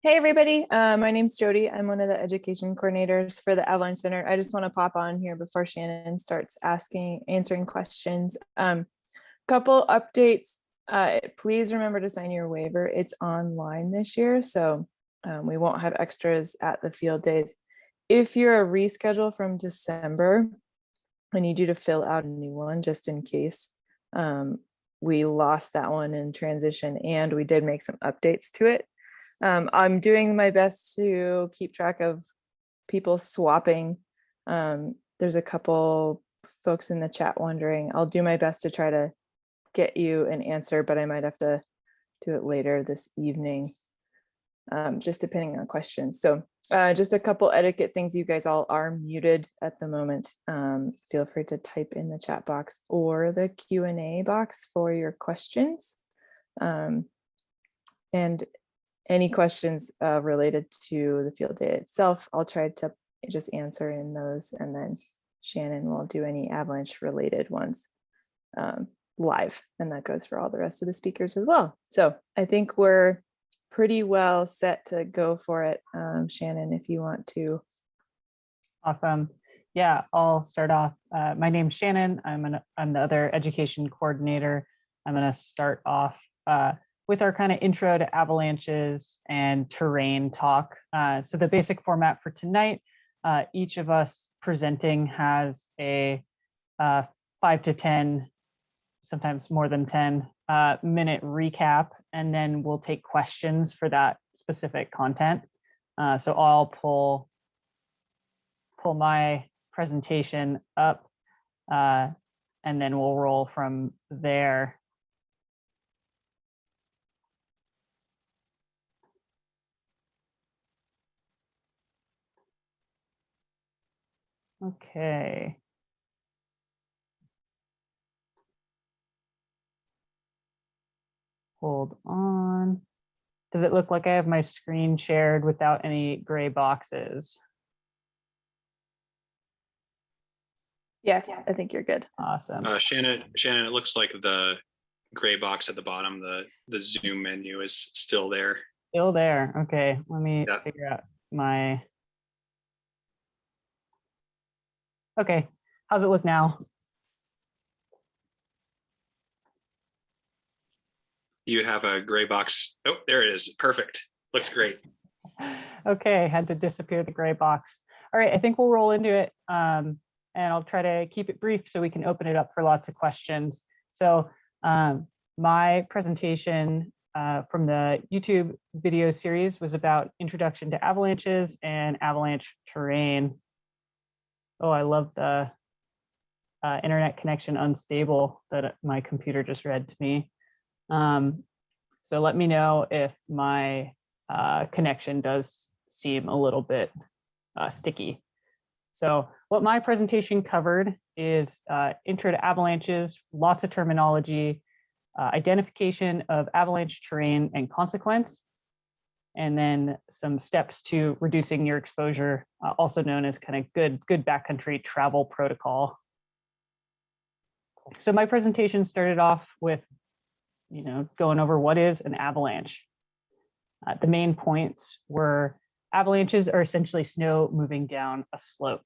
Hey everybody, my name's Jody. I'm one of the education coordinators for the Avalanche Center. I just want to pop on here before Shannon starts answering questions. Couple updates. Please remember to sign your waiver. It's online this year, so we won't have extras at the field days. If you're a reschedule from December, I need you to fill out a new one just in case. We lost that one in transition and we did make some updates to it. I'm doing my best to keep track of people swapping. There's a couple folks in the chat wondering. I'll do my best to try to get you an answer, but I might have to do it later this evening, just depending on questions. So just a couple etiquette things. You guys all are muted at the moment. Feel free to type in the chat box or the Q&A box for your questions. And any questions related to the field day itself, I'll try to just answer in those, and then Shannon will do any Avalanche related ones live, and that goes for all the rest of the speakers as well. So I think we're pretty well set to go for it. Shannon, if you want to. Awesome. Yeah, I'll start off. My name's Shannon. I'm the other education coordinator. I'm going to start off with our kind of intro to avalanches and terrain talk. So the basic format for tonight, each of us presenting has a 5 to 10, sometimes more than 10 minute recap, and then we'll take questions for that specific content. So I'll pull my presentation up, and then we'll roll from there. Okay. Hold on. Does it look like I have my screen shared without any gray boxes? Yes, I think you're good. Awesome. Shannon, it looks like the gray box at the bottom, the Zoom menu is still there. Still there. Okay, let me figure out my. Okay, how's it look now? You have a gray box. Oh, there it is. Perfect. Looks great. Okay, had to disappear the gray box. All right, I think we'll roll into it. And I'll try to keep it brief so we can open it up for lots of questions. So my presentation from the YouTube video series was about introduction to avalanches and avalanche terrain. Oh, I love the internet connection unstable that my computer just read to me. So let me know if my connection does seem a little bit sticky. So what my presentation covered is intro to avalanches, lots of terminology, identification of avalanche terrain and consequence, and then some steps to reducing your exposure, also known as kind of good backcountry travel protocol. So my presentation started off with, going over what is an avalanche. The main points were avalanches are essentially snow moving down a slope.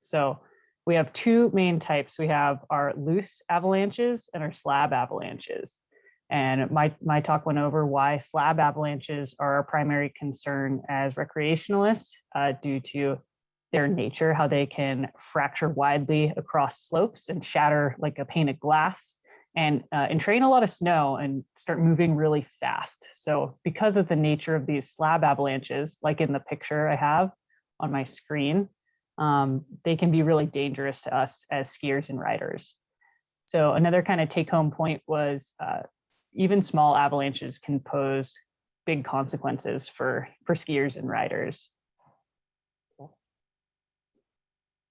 So we have two main types. We have our loose avalanches and our slab avalanches. And my talk went over why slab avalanches are our primary concern as recreationalists due to their nature, how they can fracture widely across slopes and shatter like a pane of glass and entrain a lot of snow and start moving really fast. So because of the nature of these slab avalanches, like in the picture I have on my screen, they can be really dangerous to us as skiers and riders. So another kind of take-home point was even small avalanches can pose big consequences for skiers and riders.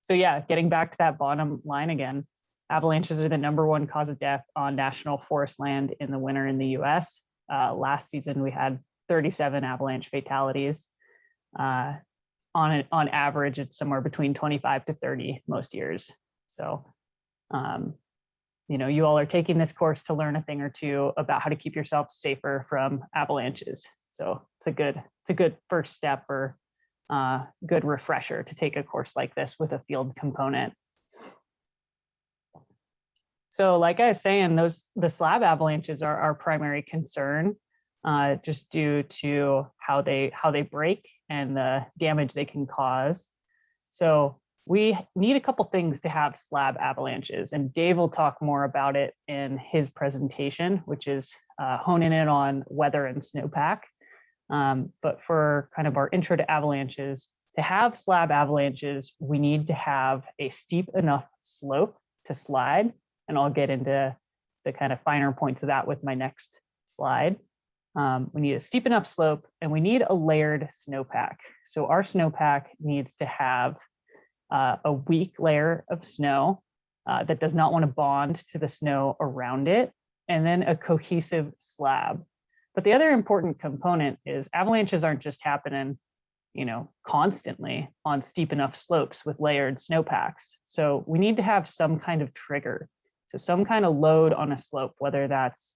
So yeah, getting back to that bottom line again, avalanches are the #1 cause of death on national forest land in the winter in the US. Last season, we had 37 avalanche fatalities. On average, it's somewhere between 25 to 30 most years. So you all are taking this course to learn a thing or two about how to keep yourself safer from avalanches. So it's a good first step or good refresher to take a course like this with a field component. So like I was saying, the slab avalanches are our primary concern, just due to how they break and the damage they can cause. So we need a couple things to have slab avalanches, and Dave will talk more about it in his presentation, which is honing in on weather and snowpack. But for kind of our intro to avalanches, to have slab avalanches, we need to have a steep enough slope to slide. And I'll get into the kind of finer points of that with my next slide. We need a steep enough slope, and we need a layered snowpack. So our snowpack needs to have a weak layer of snow that does not want to bond to the snow around it, and then a cohesive slab. But the other important component is avalanches aren't just happening, constantly on steep enough slopes with layered snowpacks. So we need to have some kind of trigger. So some kind of load on a slope, whether that's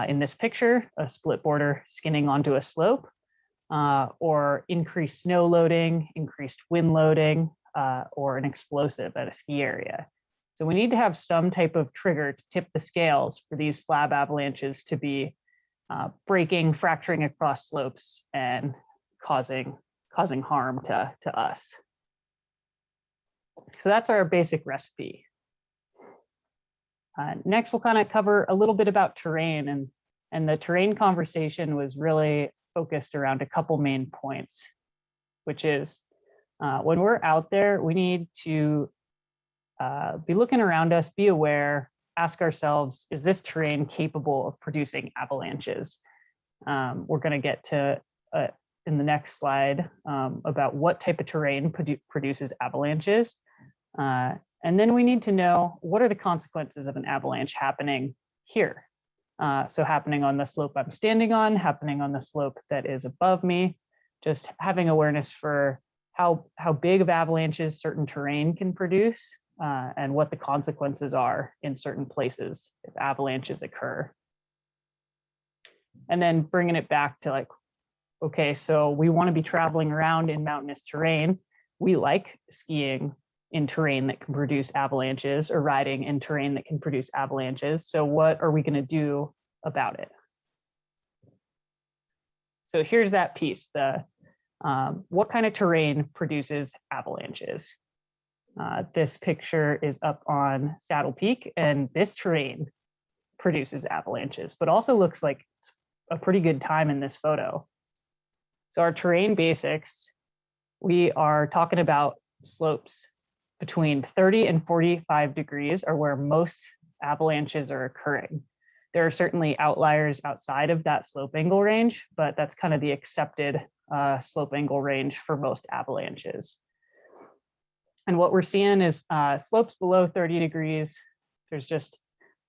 in this picture, a split border skinning onto a slope, or increased snow loading, increased wind loading, or an explosive at a ski area. So we need to have some type of trigger to tip the scales for these slab avalanches to be breaking, fracturing across slopes and causing harm to us. So that's our basic recipe. Next, we'll kind of cover a little bit about terrain, and the terrain conversation was really focused around a couple main points, which is when we're out there, we need to be looking around us, be aware, ask ourselves, is this terrain capable of producing avalanches? We're going to get to in the next slide about what type of terrain produces avalanches. And then we need to know, what are the consequences of an avalanche happening here? So happening on the slope I'm standing on, happening on the slope that is above me, just having awareness for how big of avalanches certain terrain can produce, and what the consequences are in certain places if avalanches occur. And then bringing it back to like, okay, so we want to be traveling around in mountainous terrain. We like skiing in terrain that can produce avalanches, or riding in terrain that can produce avalanches. So what are we going to do about it? So here's that piece, what kind of terrain produces avalanches? This picture is up on Saddle Peak, and this terrain produces avalanches, but also looks like a pretty good time in this photo. So our terrain basics, we are talking about slopes between 30 and 45 degrees are where most avalanches are occurring. There are certainly outliers outside of that slope angle range, but that's kind of the accepted slope angle range for most avalanches. And what we're seeing is slopes below 30 degrees, there's just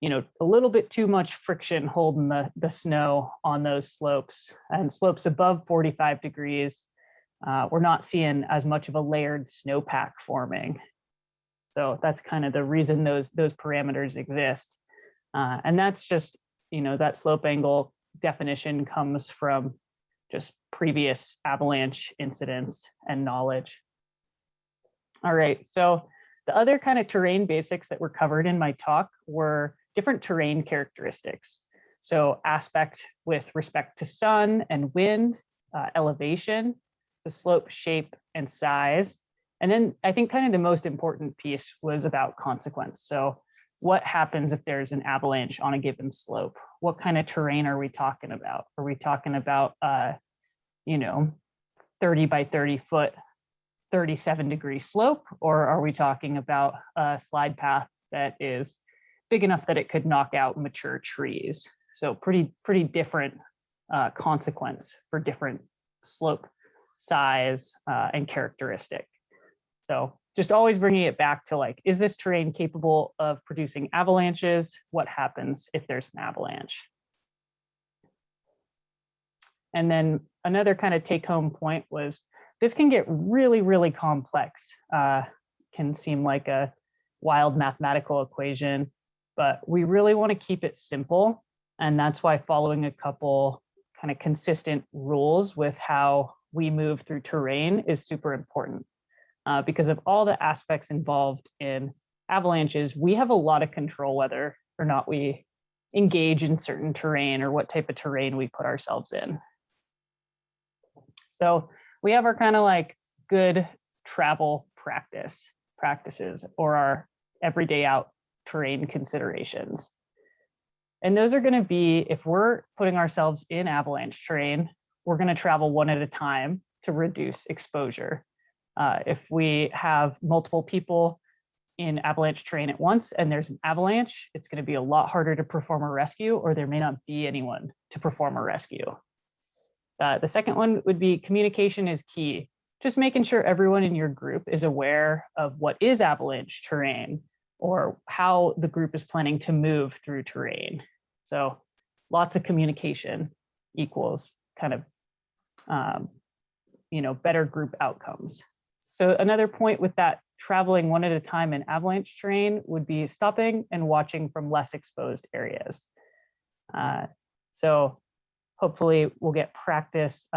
a little bit too much friction holding the snow on those slopes. And slopes above 45 degrees, we're not seeing as much of a layered snowpack forming. So that's kind of the reason those parameters exist. And that's just, that slope angle definition comes from just previous avalanche incidents and knowledge. All right, so the other kind of terrain basics that were covered in my talk were different terrain characteristics. So aspect with respect to sun and wind, elevation, the slope shape and size. And then I think kind of the most important piece was about consequence. So what happens if there's an avalanche on a given slope? What kind of terrain are we talking about? Are we talking about, 30 by 30 foot, 37-degree slope? Or are we talking about a slide path that is big enough that it could knock out mature trees? So pretty different consequence for different slope size and characteristic. So just always bringing it back to like, is this terrain capable of producing avalanches? What happens if there's an avalanche? And then another kind of take home point was this can get really, really complex. Can seem like a wild mathematical equation. but we really want to keep it simple. And that's why following a couple kind of consistent rules with how we move through terrain is super important. Because of all the aspects involved in avalanches, we have a lot of control whether or not we engage in certain terrain or what type of terrain we put ourselves in. So we have our kind of like good travel practices or our everyday out terrain considerations. And those are going to be, if we're putting ourselves in avalanche terrain, we're going to travel one at a time to reduce exposure. If we have multiple people in avalanche terrain at once and there's an avalanche, it's going to be a lot harder to perform a rescue, or there may not be anyone to perform a rescue. The second one would be communication is key. Just making sure everyone in your group is aware of what is avalanche terrain or how the group is planning to move through terrain. So lots of communication equals kind of, better group outcomes. So another point with that traveling one at a time in avalanche terrain would be stopping and watching from less exposed areas. So hopefully we'll get practice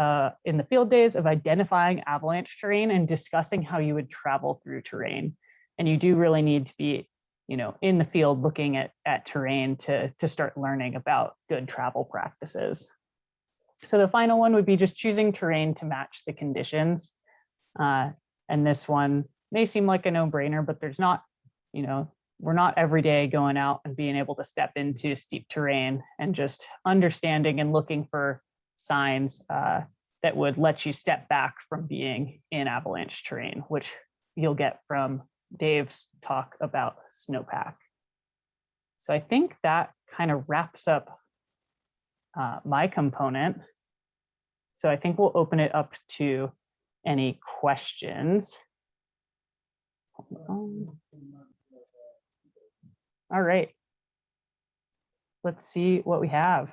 in the field days of identifying avalanche terrain and discussing how you would travel through terrain. And you do really need to be, in the field looking at terrain to start learning about good travel practices. So the final one would be just choosing terrain to match the conditions. And this one may seem like a no-brainer, but there's not, we're not every day going out and being able to step into steep terrain and just understanding and looking for signs that would let you step back from being in avalanche terrain, which you'll get from Dave's talk about Snowpack. So I think that kind of wraps up my component. So I think we'll open it up to any questions. All right. Let's see what we have.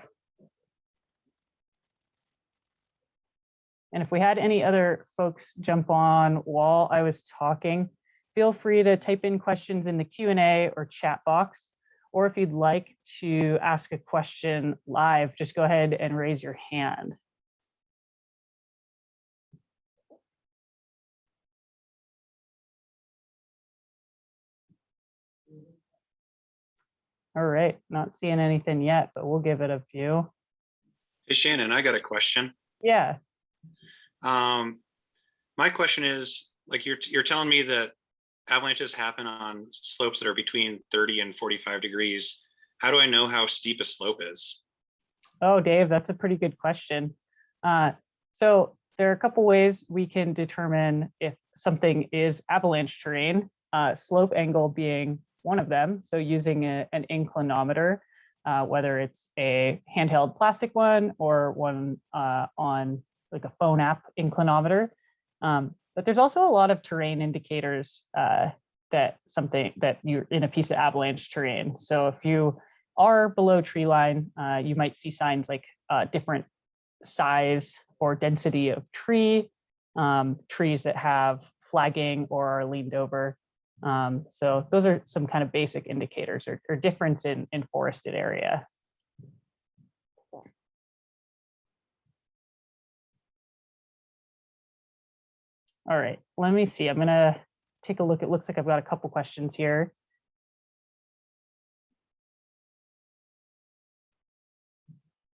And if we had any other folks jump on while I was talking, feel free to type in questions in the Q&A or chat box. Or if you'd like to ask a question live, just go ahead and raise your hand. All right, not seeing anything yet, but we'll give it a few. Hey, Shannon, I got a question. Yeah. My question is, like you're telling me that avalanches happen on slopes that are between 30 and 45 degrees. How do I know how steep a slope is? Oh, Dave, that's a pretty good question. So there are a couple ways we can determine if something is avalanche terrain, slope angle being one of them. So using an inclinometer, whether it's a handheld plastic one or one on like a phone app inclinometer. But there's also a lot of terrain indicators that you're in a piece of avalanche terrain. So if you are below tree line, you might see signs like different size or density of tree, trees that have flagging or are leaned over. So those are some kind of basic indicators or difference in forested area. All right, let me see. I'm gonna take a look. It looks like I've got a couple questions here.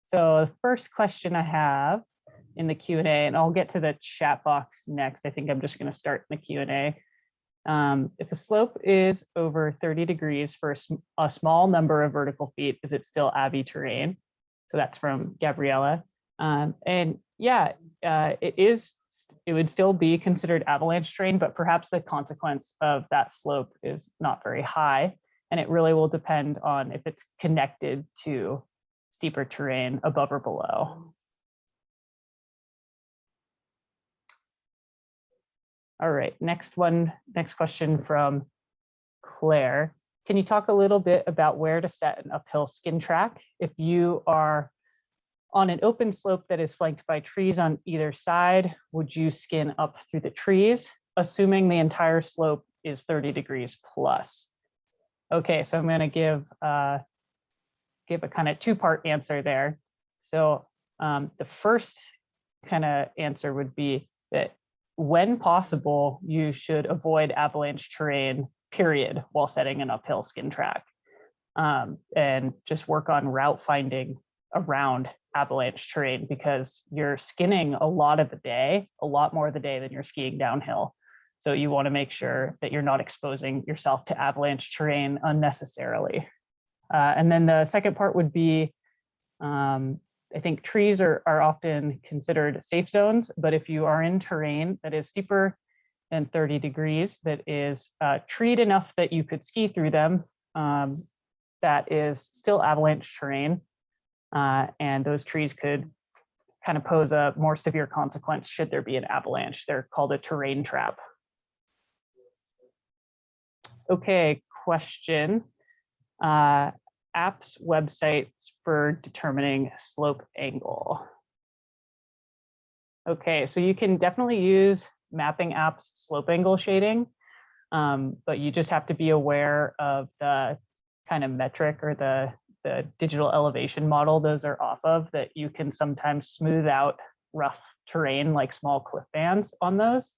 So the first question I have in the Q&A, and I'll get to the chat box next. I think I'm just gonna start in the Q&A. If a slope is over 30 degrees for a small number of vertical feet, is it still Avi terrain? So that's from Gabriella. And yeah, it would still be considered avalanche terrain, but perhaps the consequence of that slope is not very high. And it really will depend on if it's connected to steeper terrain above or below. All right, next question from Claire. Can you talk a little bit about where to set an uphill skin track? If you are on an open slope that is flanked by trees on either side, would you skin up through the trees, assuming the entire slope is 30 degrees plus? Okay, so I'm going to give a kind of two-part answer there. So the first kind of answer would be that when possible, you should avoid avalanche terrain, period, while setting an uphill skin track, and just work on route finding around avalanche terrain, because you're skinning a lot of the day, a lot more of the day than you're skiing downhill. So you want to make sure that you're not exposing yourself to avalanche terrain unnecessarily. And then the second part would be, I think trees are often considered safe zones, but if you are in terrain that is steeper than 30 degrees, that is treed enough that you could ski through them, that is still avalanche terrain, and those trees could kind of pose a more severe consequence should there be an avalanche. They're called a terrain trap. Okay, question. Apps websites for determining slope angle. Okay, so you can definitely use mapping apps slope angle shading, but you just have to be aware of the kind of metric or the digital elevation model those are off of, that you can sometimes smooth out rough terrain like small cliff bands on those.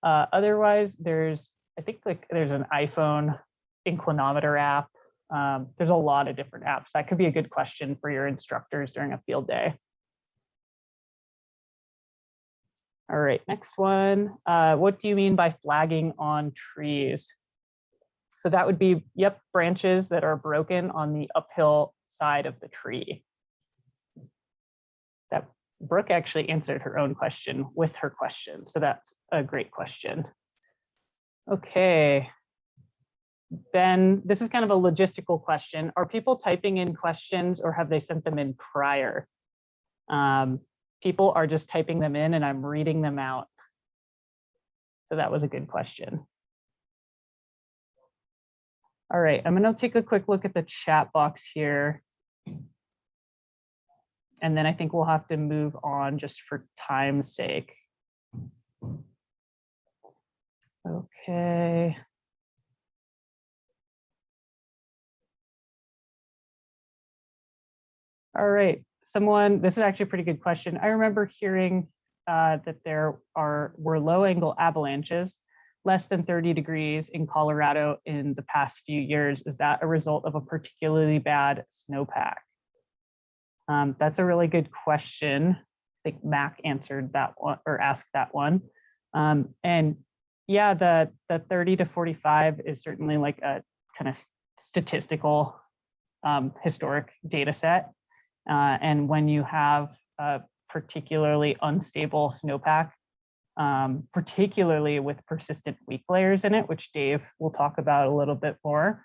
Otherwise, I think there's an iPhone inclinometer app. There's a lot of different apps. That could be a good question for your instructors during a field day. All right, next one. What do you mean by flagging on trees? So that would be, yep, branches that are broken on the uphill side of the tree. That Brooke actually answered her own question with her question. So that's a great question. Okay. Then this is kind of a logistical question. Are people typing in questions or have they sent them in prior? People are just typing them in and I'm reading them out. So that was a good question. All right, I'm going to take a quick look at the chat box here. And then I think we'll have to move on just for time's sake. Okay. All right, this is actually a pretty good question. I remember hearing that there were low angle avalanches less than 30 degrees in Colorado in the past few years. Is that a result of a particularly bad snowpack? That's a really good question. I think Mac answered that one or asked that one. And yeah, the 30 to 45 is certainly like a kind of statistical historic data set. And when you have a particularly unstable snowpack, particularly with persistent weak layers in it, which Dave will talk about a little bit more,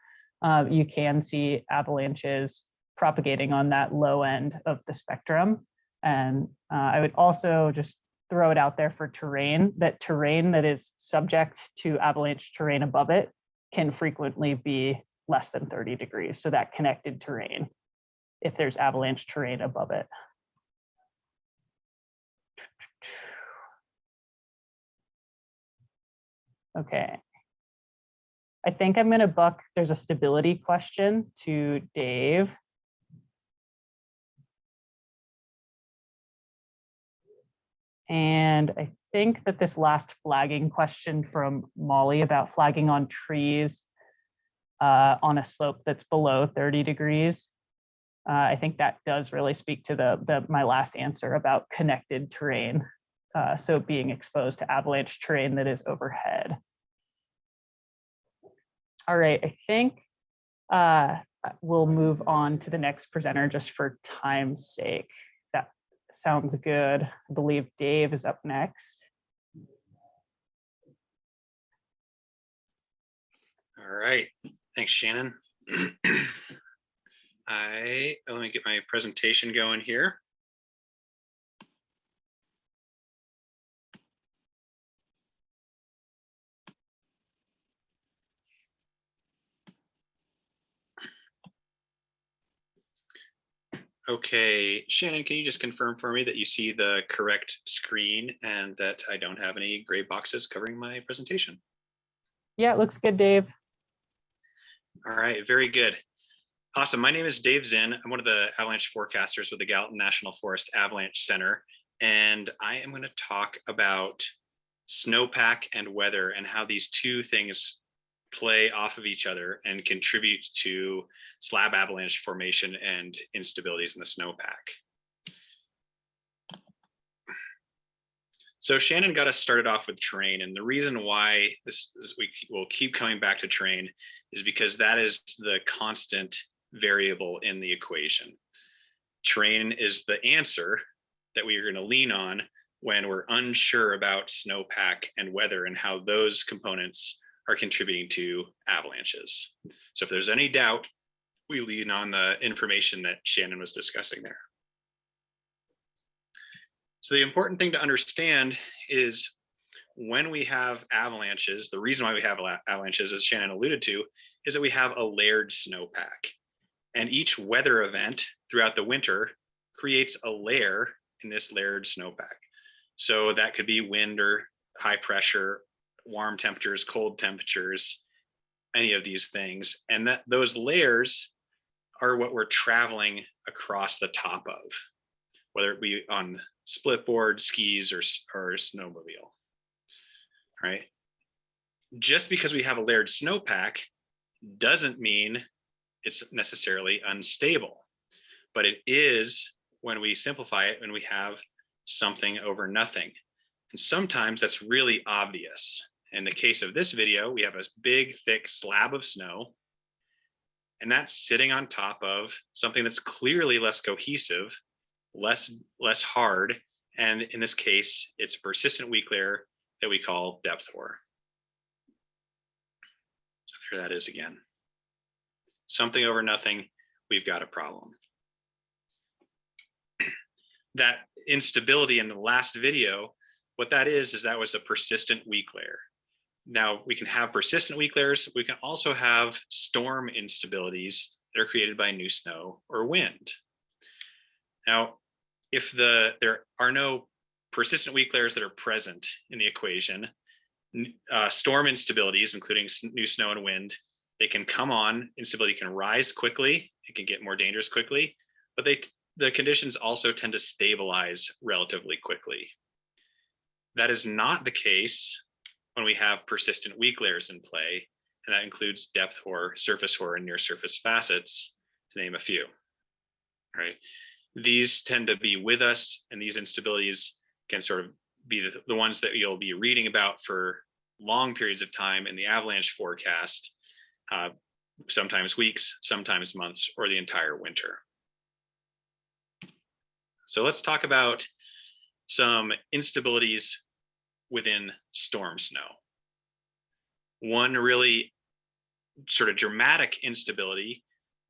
you can see avalanches propagating on that low end of the spectrum. And I would also just throw it out there for terrain that is subject to avalanche terrain above it can frequently be less than 30 degrees. So that connected terrain, if there's avalanche terrain above it. Okay. I think I'm going to buck, there's a stability question to Dave. And I think that this last flagging question from Molly about flagging on trees on a slope that's below 30 degrees, I think that does really speak to my last answer about connected terrain. So being exposed to avalanche terrain that is overhead. All right, I think we'll move on to the next presenter just for time's sake. That sounds good. I believe Dave is up next. All right, thanks, Shannon. Let me get my presentation going here. Okay, Shannon, can you just confirm for me that you see the correct screen and that I don't have any gray boxes covering my presentation? Yeah, it looks good, Dave. All right, very good. Awesome. My name is Dave Zinn. I'm one of the avalanche forecasters with the Gallatin National Forest Avalanche Center, and I am going to talk about snowpack and weather and how these two things play off of each other and contribute to slab avalanche formation and instabilities in the snowpack. So Shannon got us started off with terrain, and the reason why we will keep coming back to terrain is because that is the constant variable in the equation. Terrain is the answer that we are going to lean on when we're unsure about snowpack and weather and how those components are contributing to avalanches. So if there's any doubt, we lean on the information that Shannon was discussing there. So the important thing to understand is when we have avalanches, the reason why we have avalanches, as Shannon alluded to, is that we have a layered snowpack. And each weather event throughout the winter creates a layer in this layered snowpack. So that could be wind or high pressure, warm temperatures, cold temperatures, any of these things. And that those layers are what we're traveling across the top of, whether it be on split board, skis, or snowmobile. All right. Just because we have a layered snowpack doesn't mean it's necessarily unstable, but it is, when we simplify it, when we have something over nothing. And sometimes that's really obvious. In the case of this video, we have a big, thick slab of snow, and that's sitting on top of something that's clearly less cohesive, less hard, and in this case, it's a persistent weak layer that we call depth hoar. So there that is again. Something over nothing, we've got a problem. That instability in the last video, what that is that was a persistent weak layer. Now we can have persistent weak layers. We can also have storm instabilities that are created by new snow or wind. Now, if there are no persistent weak layers that are present in the equation, storm instabilities, including new snow and wind, they can come on. Instability can rise quickly. It can get more dangerous quickly, but the conditions also tend to stabilize relatively quickly. That is not the case when we have persistent weak layers in play, and that includes depth hoar, surface hoar, and near surface facets, to name a few. Right? These tend to be with us, and these instabilities can sort of be the ones that you'll be reading about for long periods of time in the avalanche forecast, sometimes weeks, sometimes months, or the entire winter. So let's talk about some instabilities within storm snow. One really sort of dramatic instability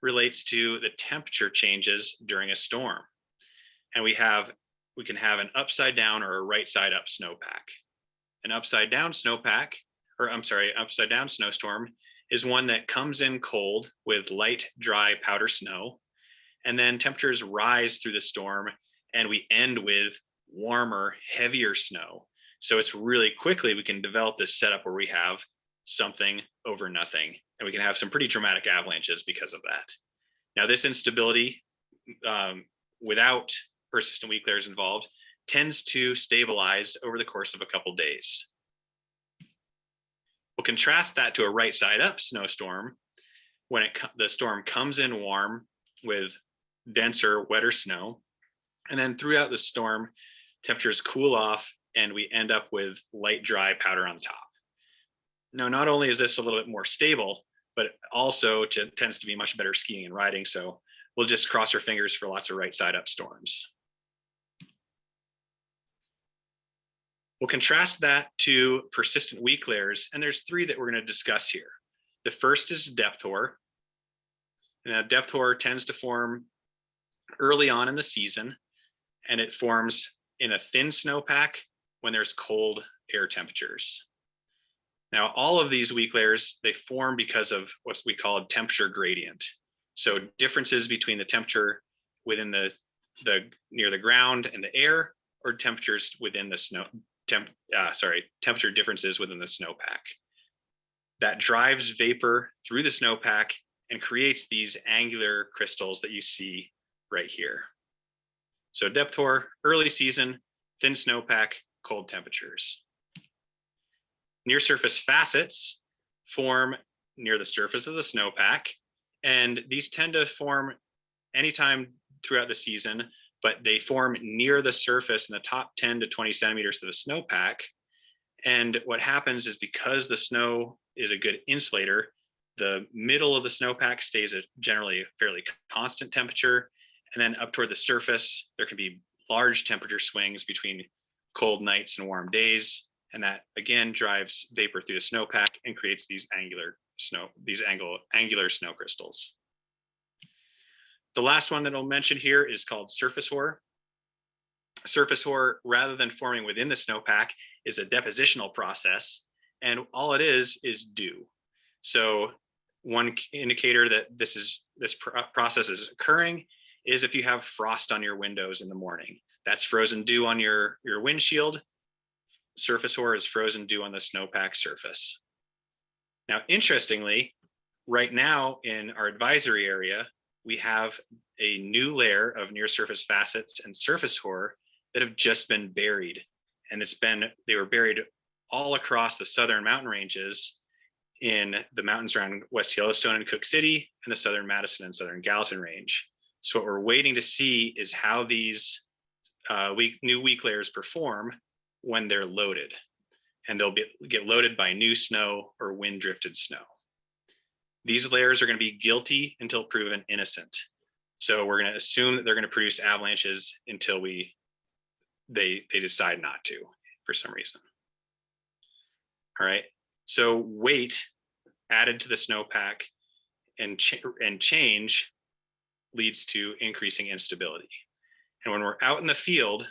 relates to the temperature changes during a storm. And we can have an upside down or a right side up snowpack. An upside down snowpack, upside down snowstorm is one that comes in cold with light, dry powder snow, and then temperatures rise through the storm, and we end with warmer, heavier snow. So it's really quickly we can develop this setup where we have something over nothing, and we can have some pretty dramatic avalanches because of that. Now, this instability, without persistent weak layers involved, tends to stabilize over the course of a couple days. We'll contrast that to a right side up snowstorm when the storm comes in warm with denser, wetter snow. And then throughout the storm, temperatures cool off and we end up with light, dry powder on top. Now, not only is this a little bit more stable, but also tends to be much better skiing and riding. So we'll just cross our fingers for lots of right side up storms. We'll contrast that to persistent weak layers, and there's three that we're going to discuss here. The first is depth hoar. Now, depth hoar tends to form early on in the season, and it forms in a thin snowpack when there's cold air temperatures. Now, all of these weak layers, they form because of what we call a temperature gradient. So differences between the temperature within the near the ground and the air, or temperatures within the temperature differences within the snowpack. that drives vapor through the snowpack and creates these angular crystals that you see right here. So depth hoar, early season, thin snowpack, cold temperatures. Near surface facets form near the surface of the snowpack, and these tend to form anytime throughout the season, but they form near the surface in the top 10 to 20 centimeters of the snowpack. And what happens is, because the snow is a good insulator, the middle of the snowpack stays at generally a fairly constant temperature. And then up toward the surface, there can be large temperature swings between cold nights and warm days. And that again drives vapor through the snowpack and creates these angular snow crystals. The last one that I'll mention here is called surface hoar. Surface hoar, rather than forming within the snowpack, is a depositional process, and all it is dew. So one indicator that this process is occurring is if you have frost on your windows in the morning. That's frozen dew on your windshield. Surface hoar is frozen dew on the snowpack surface. Now, interestingly, right now in our advisory area, we have a new layer of near surface facets and surface hoar that have just been buried. And they were buried all across the southern mountain ranges in the mountains around West Yellowstone and Cook City, and the southern Madison and southern Gallatin range. So what we're waiting to see is how these new weak layers perform when they're loaded. And they'll get loaded by new snow or wind drifted snow. These layers are going to be guilty until proven innocent. So we're going to assume that they're going to produce avalanches until they decide not to for some reason. All right. So weight added to the snowpack and change leads to increasing instability. And when we're out in the field,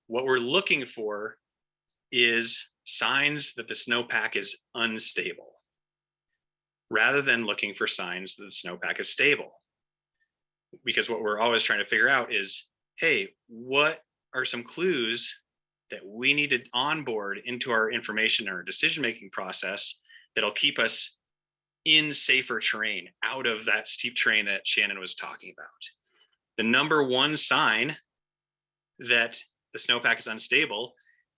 what we're looking for is signs that the snowpack is unstable, rather than looking for signs that the snowpack is stable. Because what we're always trying to figure out is, hey, what are some clues that we need to onboard into our information or decision-making process that'll keep us in safer terrain, out of that steep terrain that Shannon was talking about. The number one sign that the snowpack is unstable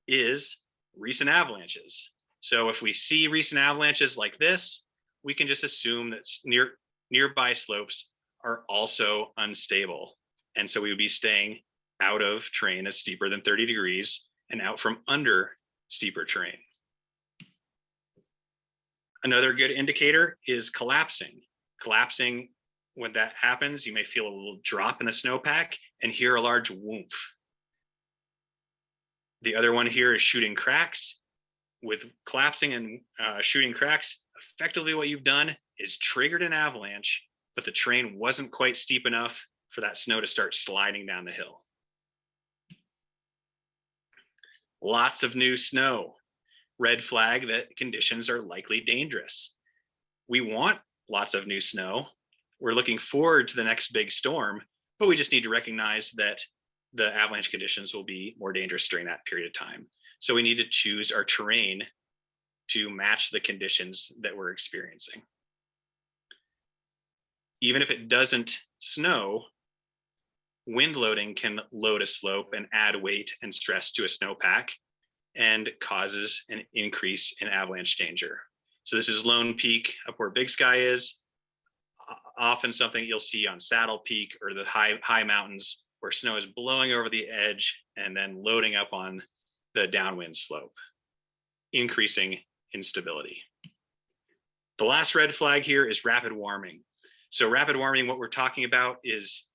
is recent avalanches. So if we see recent avalanches like this, we can just assume that nearby slopes are also unstable. And so we would be staying out of terrain that's steeper than 30 degrees and out from under steeper terrain. Another good indicator is collapsing. Collapsing, when that happens, you may feel a little drop in the snowpack and hear a large whoomph. The other one here is shooting cracks. With collapsing and shooting cracks, effectively what you've done is triggered an avalanche, but the terrain wasn't quite steep enough for that snow to start sliding down the hill. Lots of new snow. Red flag that conditions are likely dangerous. We want lots of new snow. We're looking forward to the next big storm, but we just need to recognize that the avalanche conditions will be more dangerous during that period of time. So we need to choose our terrain to match the conditions that we're experiencing. Even if it doesn't snow, wind loading can load a slope and add weight and stress to a snowpack and causes an increase in avalanche danger. So this is Lone Peak up where Big Sky is, often something you'll see on Saddle Peak or the high mountains where snow is blowing over the edge and then loading up on the downwind slope, increasing instability. The last red flag here is rapid warming. So rapid warming, what we're talking about is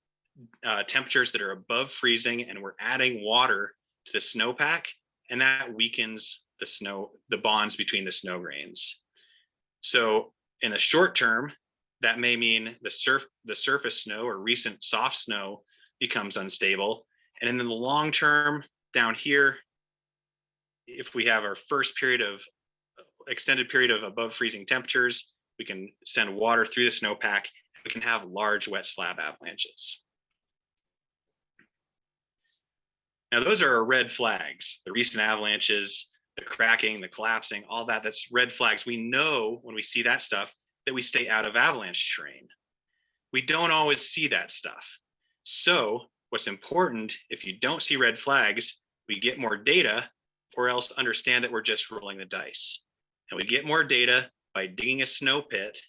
temperatures that are above freezing, and we're adding water to the snowpack, and that weakens the bonds between the snow grains. So in the short term, that may mean the surface snow or recent soft snow becomes unstable. And in the long term, down here, if we have our first extended period of above freezing temperatures, we can send water through the snowpack. We can have large wet slab avalanches. Now, those are our red flags, the recent avalanches, the cracking, the collapsing, all that, that's red flags. We know when we see that stuff that we stay out of avalanche terrain. We don't always see that stuff. So what's important, if you don't see red flags, we get more data, or else understand that we're just rolling the dice. And we get more data by digging a snow pit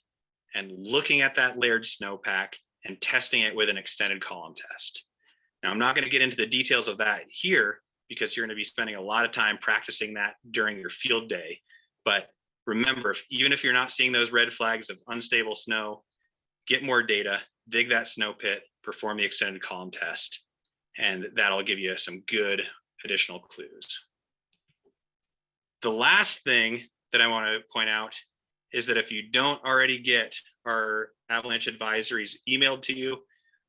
and looking at that layered snowpack and testing it with an extended column test. Now, I'm not going to get into the details of that here because you're going to be spending a lot of time practicing that during your field day. But remember, even if you're not seeing those red flags of unstable snow, get more data, dig that snow pit, perform the extended column test, and that'll give you some good additional clues. The last thing that I want to point out is that if you don't already get our avalanche advisories emailed to you,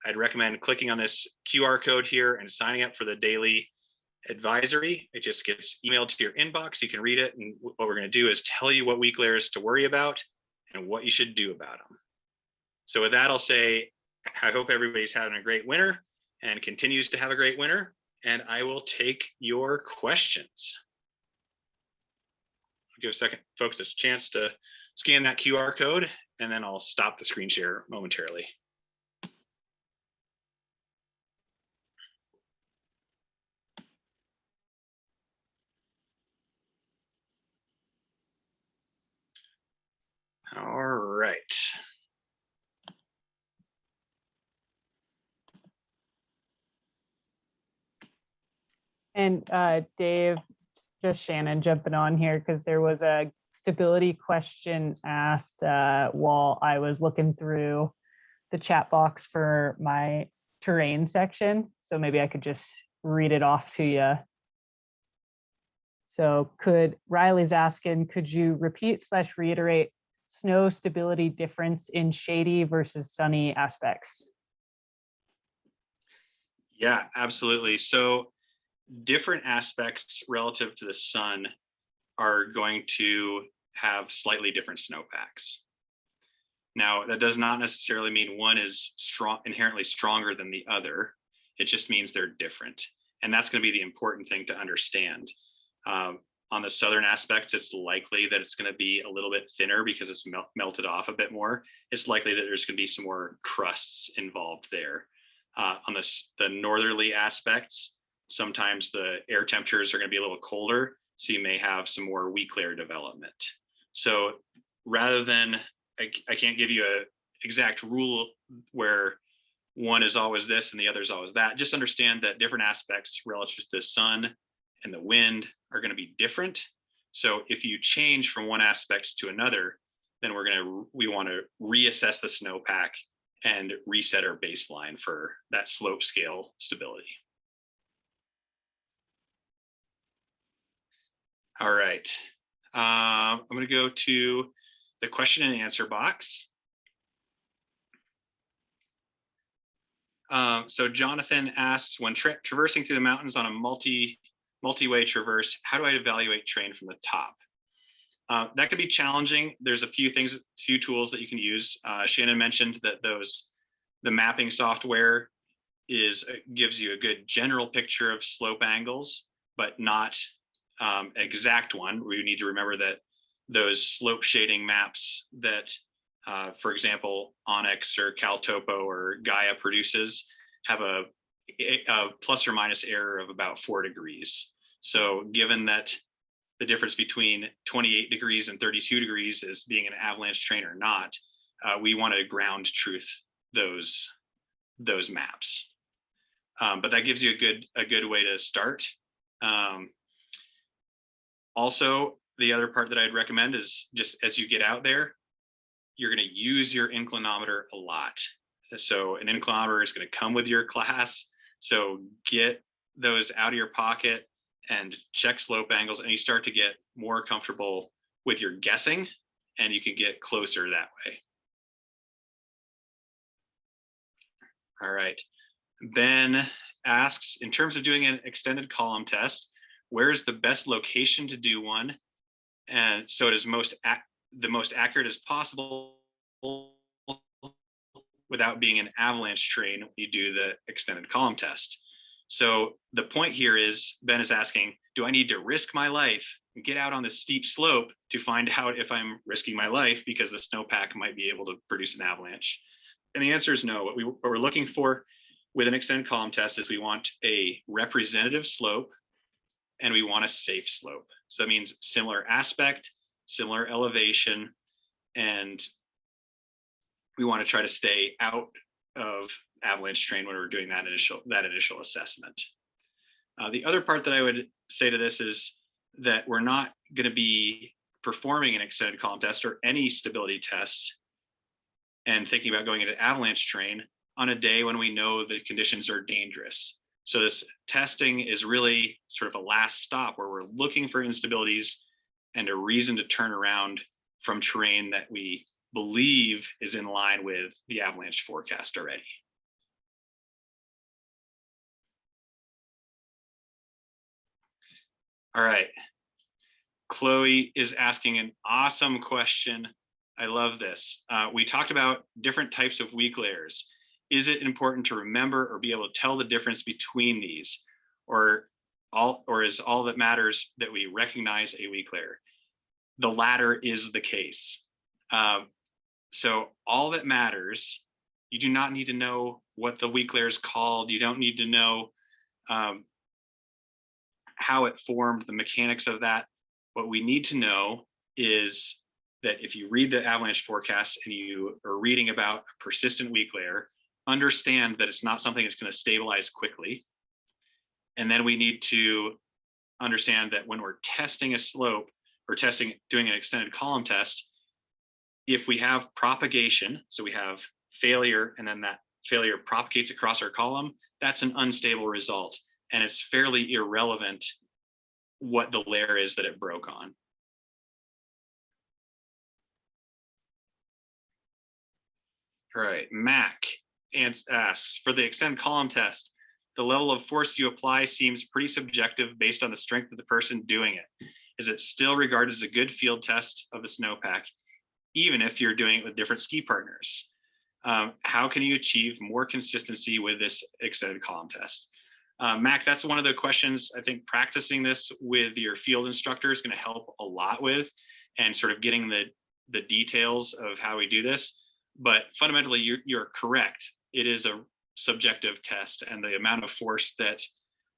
I'd recommend clicking on this QR code here and signing up for the daily advisory. It just gets emailed to your inbox. You can read it. And what we're going to do is tell you what weak layers to worry about and what you should do about them. So with that, I'll say, I hope everybody's having a great winter and continues to have a great winter. And I will take your questions. I'll give a second, folks, a chance to scan that QR code, and then I'll stop the screen share momentarily. All right. And Dave, just Shannon jumping on here because there was a stability question asked while I was looking through the chat box for my terrain section. So maybe I could just read it off to you. So Riley's asking, could you repeat/reiterate snow stability difference in shady versus sunny aspects? Yeah, absolutely. So different aspects relative to the sun are going to have slightly different snowpacks. Now, that does not necessarily mean one is inherently stronger than the other. It just means they're different. And that's going to be the important thing to understand. On the southern aspects, it's likely that it's going to be a little bit thinner because it's melted off a bit more. It's likely that there's going to be some more crusts involved there. On the northerly aspects, sometimes the air temperatures are going to be a little colder, so you may have some more weak layer development. So rather than, I can't give you an exact rule where one is always this and the other is always that. Just understand that different aspects relative to the sun and the wind are going to be different. So if you change from one aspect to another, then we want to reassess the snowpack and reset our baseline for that slope scale stability. All right, I'm going to go to the question and answer box. So Jonathan asks, when traversing through the mountains on a multi-way traverse, how do I evaluate terrain from the top? That can be challenging. There's a few tools that you can use. Shannon mentioned that the mapping software gives you a good general picture of slope angles, but not an exact one. We need to remember that those slope shading maps that, for example, Onyx or CalTopo or Gaia produces have a plus or minus error of about 4 degrees. So given that the difference between 28 degrees and 32 degrees is being an avalanche terrain or not, we want to ground truth those maps. But that gives you a good way to start. Also, the other part that I'd recommend is just as you get out there, you're going to use your inclinometer a lot. So an inclinometer is going to come with your class. So get those out of your pocket and check slope angles, and you start to get more comfortable with your guessing, and you can get closer that way. All right. Ben asks, in terms of doing an extended column test, where is the best location to do one? And so it is the most accurate as possible without being an avalanche terrain when you do the extended column test. So the point here is, Ben is asking, do I need to risk my life get out on the steep slope to find out if I'm risking my life because the snowpack might be able to produce an avalanche? And the answer is no. What we're looking for with an extended column test is we want a representative slope and we want a safe slope. So that means similar aspect, similar elevation, and we want to try to stay out of avalanche terrain when we're doing that initial assessment. The other part that I would say to this is that we're not going to be performing an extended column test or any stability test and thinking about going into avalanche terrain on a day when we know the conditions are dangerous. So this testing is really sort of a last stop where we're looking for instabilities and a reason to turn around from terrain that we believe is in line with the avalanche forecast already. All right. Chloe is asking an awesome question. I love this. We talked about different types of weak layers. Is it important to remember or be able to tell the difference between these? Or is all that matters that we recognize a weak layer? The latter is the case. So all that matters, you do not need to know what the weak layer is called. You don't need to know how it formed, the mechanics of that. What we need to know is that if you read the avalanche forecast and you are reading about a persistent weak layer, understand that it's not something that's going to stabilize quickly. And then we need to understand that when we're testing a slope or doing an extended column test, if we have propagation, so we have failure and then that failure propagates across our column, that's an unstable result. And it's fairly irrelevant what the layer is that it broke on. All right, Mac asks, for the extended column test, the level of force you apply seems pretty subjective based on the strength of the person doing it. Is it still regarded as a good field test of the snowpack, even if you're doing it with different ski partners? How can you achieve more consistency with this extended column test? Mac, that's one of the questions I think practicing this with your field instructor is going to help a lot with, and sort of getting the details of how we do this. But fundamentally, you're correct. It is a subjective test, and the amount of force that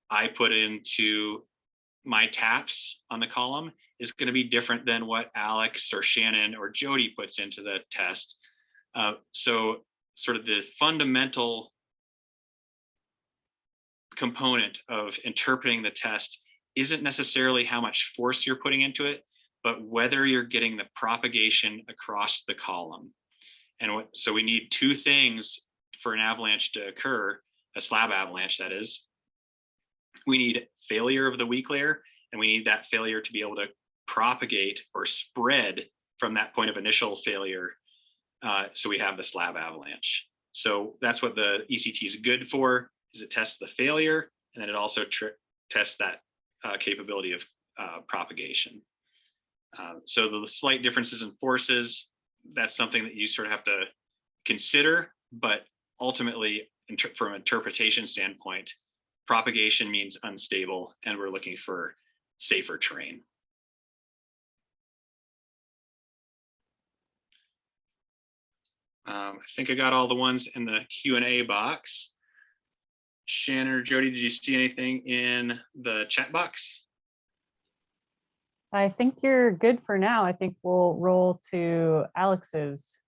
I put into my taps on the column is going to be different than what Alex or Shannon or Jody puts into the test. So sort of the fundamental component of interpreting the test isn't necessarily how much force you're putting into it, but whether you're getting the propagation across the column. And so we need two things for an avalanche to occur, a slab avalanche that is. We need failure of the weak layer, and we need that failure to be able to propagate or spread from that point of initial failure. So we have the slab avalanche. So that's what the ECT is good for, is it tests the failure, and then it also tests that capability of propagation. So the slight differences in forces, that's something that you sort of have to consider, but ultimately, from an interpretation standpoint, propagation means unstable, and we're looking for safer terrain. I think I got all the ones in the Q&A box. Shannon or Jody, did you see anything in the chat box? I think you're good for now. I think we'll roll to Alex's.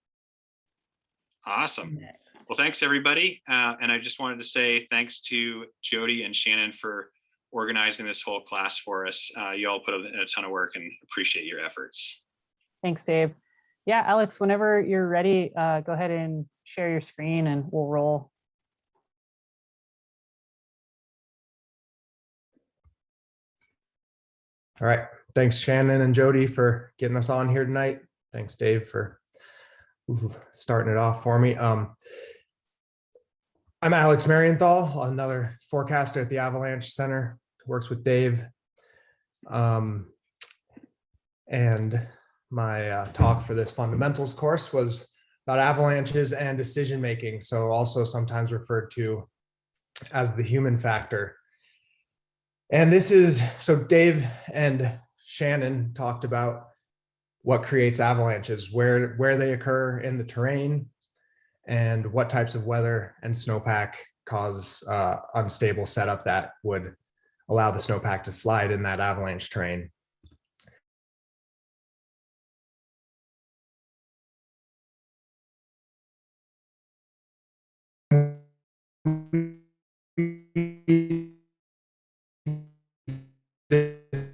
Awesome. Next. Well, thanks everybody. And I just wanted to say thanks to Jody and Shannon for organizing this whole class for us. You all put in a ton of work and appreciate your efforts. Thanks, Dave. Yeah, Alex, whenever you're ready, go ahead and share your screen and we'll roll. All right. Thanks, Shannon and Jody, for getting us on here tonight. Thanks, Dave, for starting it off for me. I'm Alex Marienthal, another forecaster at the Avalanche Center, works with Dave. And my talk for this fundamentals course was about avalanches and decision making, so also sometimes referred to as the human factor. And this is, so Dave and Shannon talked about what creates avalanches, where they occur in the terrain, and what types of weather and snowpack cause unstable setup that would allow the snowpack to slide in that avalanche terrain.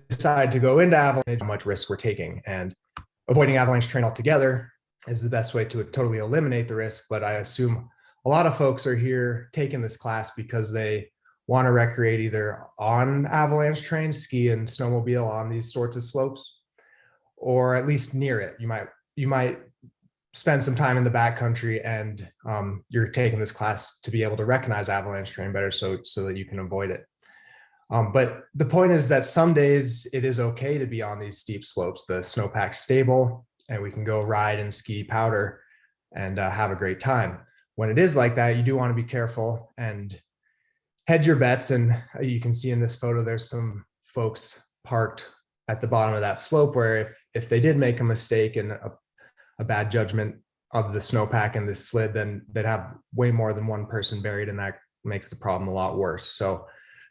Decide to go into avalanche, how much risk we're taking, and avoiding avalanche terrain altogether is the best way to totally eliminate the risk. But I assume a lot of folks are here taking this class because they want to recreate either on avalanche terrain, ski and snowmobile on these sorts of slopes, or at least near it. You might spend some time in the backcountry, and you're taking this class to be able to recognize avalanche terrain better, so that you can avoid it. But the point is that some days it is okay to be on these steep slopes. The snowpack's stable, and we can go ride and ski powder and have a great time. When it is like that, you do want to be careful and hedge your bets. And you can see in this photo, there's some folks parked at the bottom of that slope where if they did make a mistake and a bad judgment of the snowpack and this slid, then they'd have way more than one person buried, and that makes the problem a lot worse. So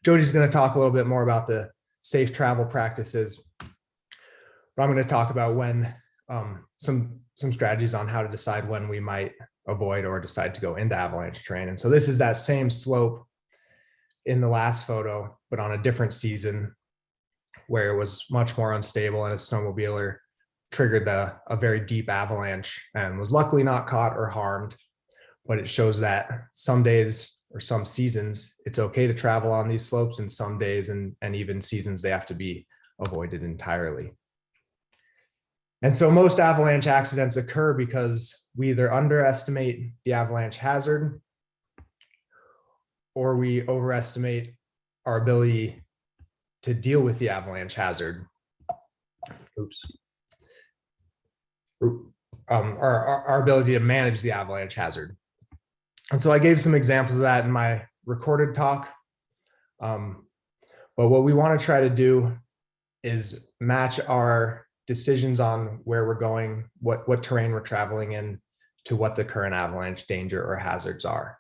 Jody's going to talk a little bit more about the safe travel practices, but I'm going to talk about when some strategies on how to decide when we might avoid or decide to go into avalanche terrain. And so this is that same slope in the last photo, but on a different season where it was much more unstable, and a snowmobiler triggered a very deep avalanche and was luckily not caught or harmed. But it shows that some days or some seasons, it's okay to travel on these slopes, and some days and even seasons, they have to be avoided entirely. And so most avalanche accidents occur because we either underestimate the avalanche hazard, or we overestimate our ability to deal with the avalanche hazard. Our ability to manage the avalanche hazard. And so I gave some examples of that in my recorded talk. But what we want to try to do is match our decisions on where we're going, what terrain we're traveling in, to what the current avalanche danger or hazards are.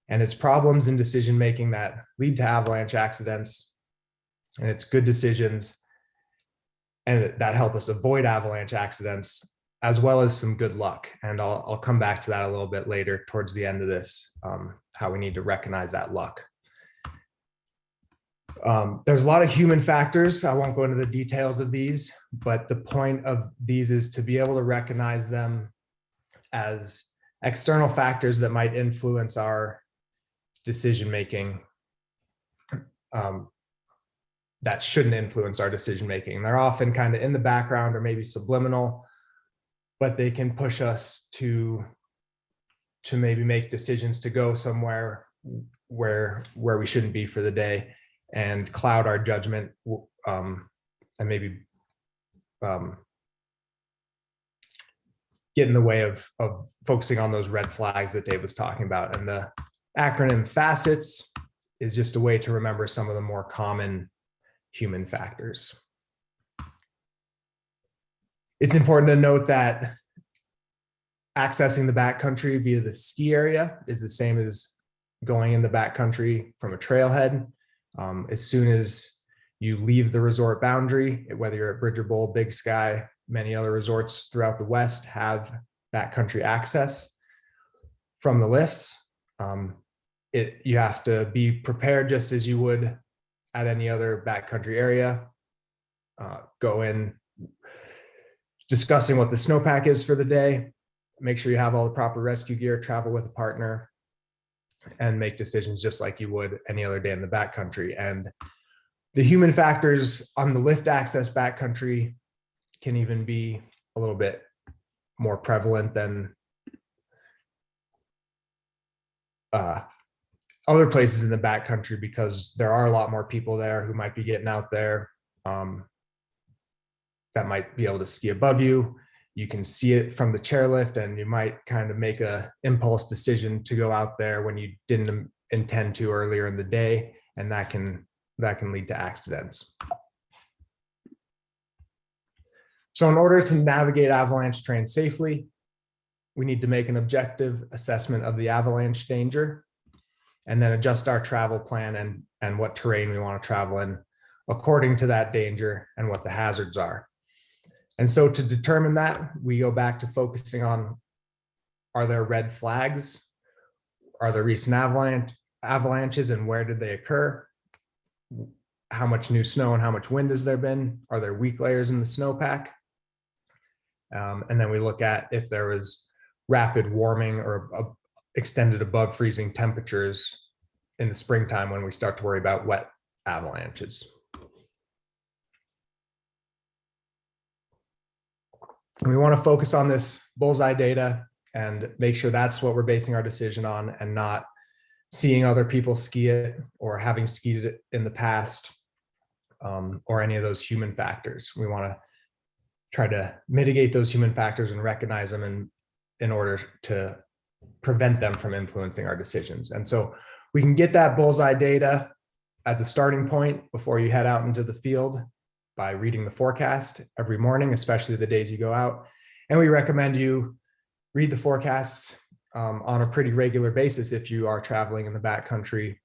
And it's problems in decision making that lead to avalanche accidents, and it's good decisions and that help us avoid avalanche accidents, as well as some good luck. And I'll come back to that a little bit later towards the end of this, how we need to recognize that luck. There's a lot of human factors. I won't go into the details of these, but the point of these is to be able to recognize them as external factors that might influence our decision-making, that shouldn't influence our decision-making. They're often kind of in the background or maybe subliminal, but they can push us to maybe make decisions to go somewhere where we shouldn't be for the day, and cloud our judgment, and maybe get in the way of focusing on those red flags that Dave was talking about. And the acronym FACETS is just a way to remember some of the more common human factors. It's important to note that accessing the backcountry via the ski area is the same as going in the backcountry from a trailhead. As soon as you leave the resort boundary, whether you're at Bridger Bowl, Big Sky, many other resorts throughout the West have backcountry access from the lifts. You have to be prepared just as you would at any other backcountry area. Go in discussing what the snowpack is for the day, make sure you have all the proper rescue gear, travel with a partner, and make decisions just like you would any other day in the backcountry. And the human factors on the lift access backcountry can even be a little bit more prevalent than other places in the backcountry, because there are a lot more people there who might be getting out there, that might be able to ski above you. You can see it from the chairlift, and you might kind of make a impulse decision to go out there when you didn't intend to earlier in the day, and that can lead to accidents. So in order to navigate avalanche terrain safely, we need to make an objective assessment of the avalanche danger and then adjust our travel plan and what terrain we want to travel in according to that danger and what the hazards are. And so to determine that, we go back to focusing on, are there red flags? Are there recent avalanches and where did they occur? How much new snow and how much wind has there been? Are there weak layers in the snowpack? And then we look at if there was rapid warming or extended above freezing temperatures in the springtime when we start to worry about wet avalanches. And we want to focus on this bullseye data and make sure that's what we're basing our decision on and not seeing other people ski it or having skied it in the past or any of those human factors. We want to try to mitigate those human factors and recognize them in order to prevent them from influencing our decisions. And so we can get that bullseye data as a starting point before you head out into the field by reading the forecast every morning, especially the days you go out. And we recommend you read the forecast on a pretty regular basis if you are traveling in the backcountry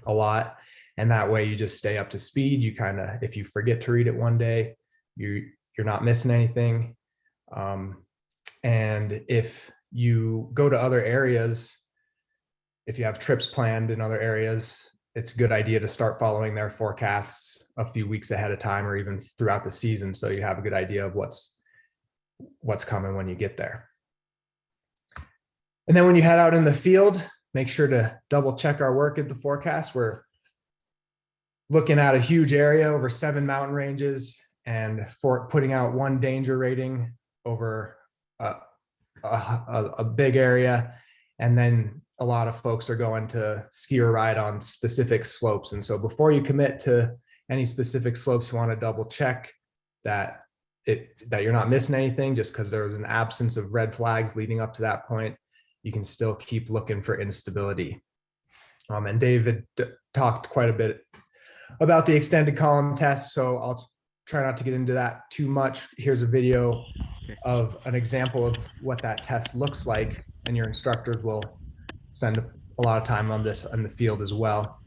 a lot. And that way you just stay up to speed. You kind of, if you forget to read it one day, you're not missing anything. And if you go to other areas, if you have trips planned in other areas, it's a good idea to start following their forecasts a few weeks ahead of time or even throughout the season, so you have a good idea of what's coming when you get there. And then when you head out in the field, make sure to double check our work at the forecast. We're looking at a huge area over 7 mountain ranges and for putting out 1 danger rating over a big area. And then a lot of folks are going to ski or ride on specific slopes. And so before you commit to any specific slopes, you want to double check that you're not missing anything. Just because there was an absence of red flags leading up to that point, you can still keep looking for instability. And David talked quite a bit about the extended column test, so I'll try not to get into that too much. Here's a video of an example of what that test looks like, and your instructors will spend a lot of time on this in the field as well.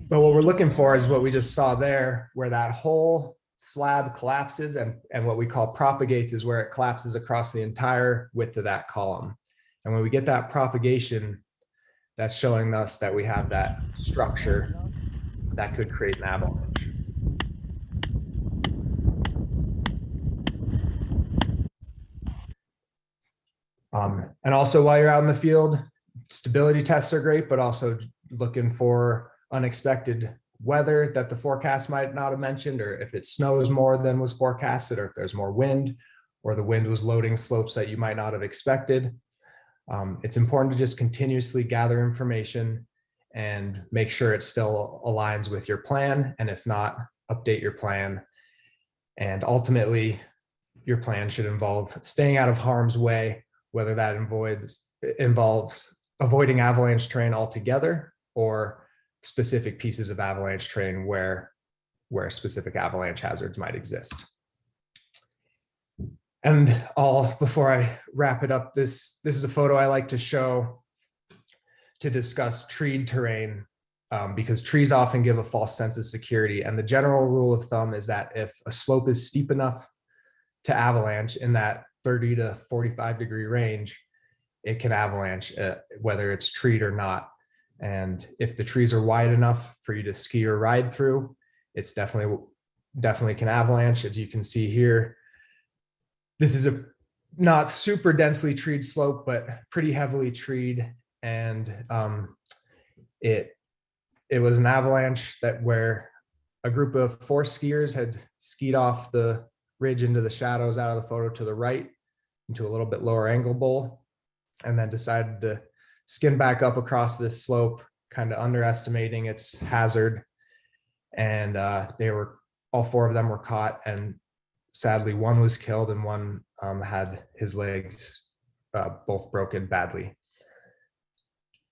But what we're looking for is what we just saw there, where that whole slab collapses and what we call propagates is where it collapses across the entire width of that column. And when we get that propagation, that's showing us that we have that structure that could create an avalanche. And also while you're out in the field, stability tests are great, but also looking for unexpected weather that the forecast might not have mentioned, or if it snows more than was forecasted, or if there's more wind, or the wind was loading slopes that you might not have expected. It's important to just continuously gather information and make sure it still aligns with your plan. And if not, update your plan. And ultimately, your plan should involve staying out of harm's way, whether that involves avoiding avalanche terrain altogether or specific pieces of avalanche terrain where specific avalanche hazards might exist. And before I wrap it up, this is a photo I like to show to discuss treed terrain, because trees often give a false sense of security. And the general rule of thumb is that if a slope is steep enough to avalanche in that 30 to 45 degree range, it can avalanche, whether it's treed or not. And if the trees are wide enough for you to ski or ride through, it's definitely can avalanche. As you can see here, this is a not super densely treed slope, but pretty heavily treed. And it was an avalanche where a group of 4 skiers had skied off the ridge into the shadows out of the photo to the right into a little bit lower angle bowl, and then decided to skim back up across this slope, kind of underestimating its hazard. And all 4 of them were caught, and sadly one was killed and one had his legs both broken badly.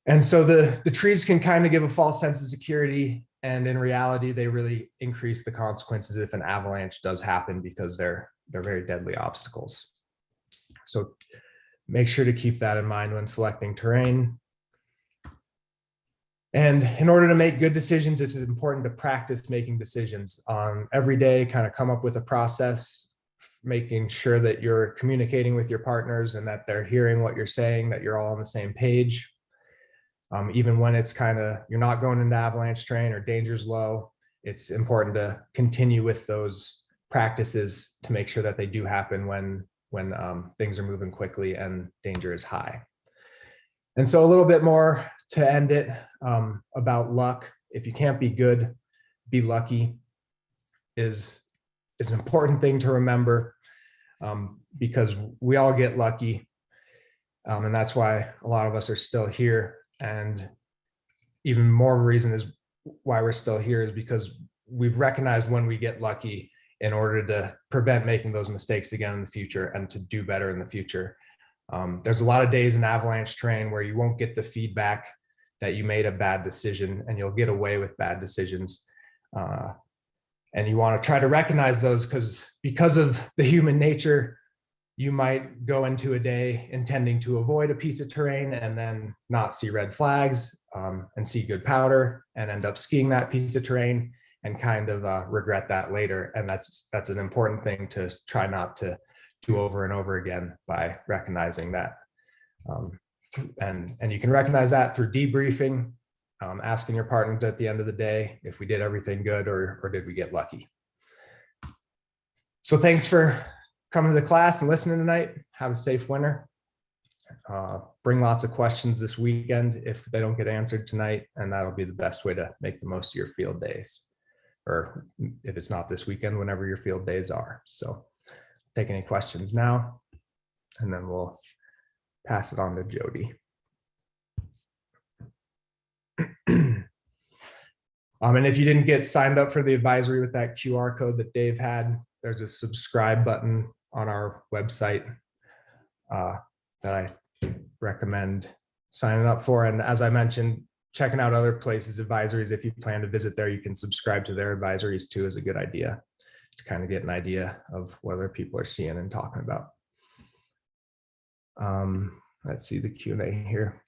And so the trees can kind of give a false sense of security And in reality, they really increase the consequences if an avalanche does happen, because they're very deadly obstacles. So make sure to keep that in mind when selecting terrain. And in order to make good decisions, it's important to practice making decisions every day, kind of come up with a process, making sure that you're communicating with your partners and that they're hearing what you're saying, that you're all on the same page. Even when it's you're not going into avalanche terrain or danger's low, it's important to continue with those practices to make sure that they do happen when things are moving quickly and danger is high. And so a little bit more to end it about luck. If you can't be good, be lucky is an important thing to remember, because we all get lucky. And that's why a lot of us are still here. And even more reason is why we're still here is because we've recognized when we get lucky in order to prevent making those mistakes again in the future and to do better in the future. There's a lot of days in avalanche terrain where you won't get the feedback that you made a bad decision, and you'll get away with bad decisions. And you want to try to recognize those because of the human nature, you might go into a day intending to avoid a piece of terrain and then not see red flags and see good powder and end up skiing that piece of terrain and regret that later. And that's an important thing to try not to do over and over again by recognizing that. And you can recognize that through debriefing, asking your partners at the end of the day if we did everything good or did we get lucky. So thanks for coming to the class and listening tonight. Have a safe winter. Bring lots of questions this weekend if they don't get answered tonight, and that'll be the best way to make the most of your field days. Or if it's not this weekend, whenever your field days are. So take any questions now, and then we'll pass it on to Jody. And if you didn't get signed up for the advisory with that QR code that Dave had, there's a subscribe button on our website that I recommend signing up for. And as I mentioned, checking out other places' advisories, if you plan to visit there, you can subscribe to their advisories too, is a good idea to kind of get an idea of what other people are seeing and talking about. Let's see the Q&A here.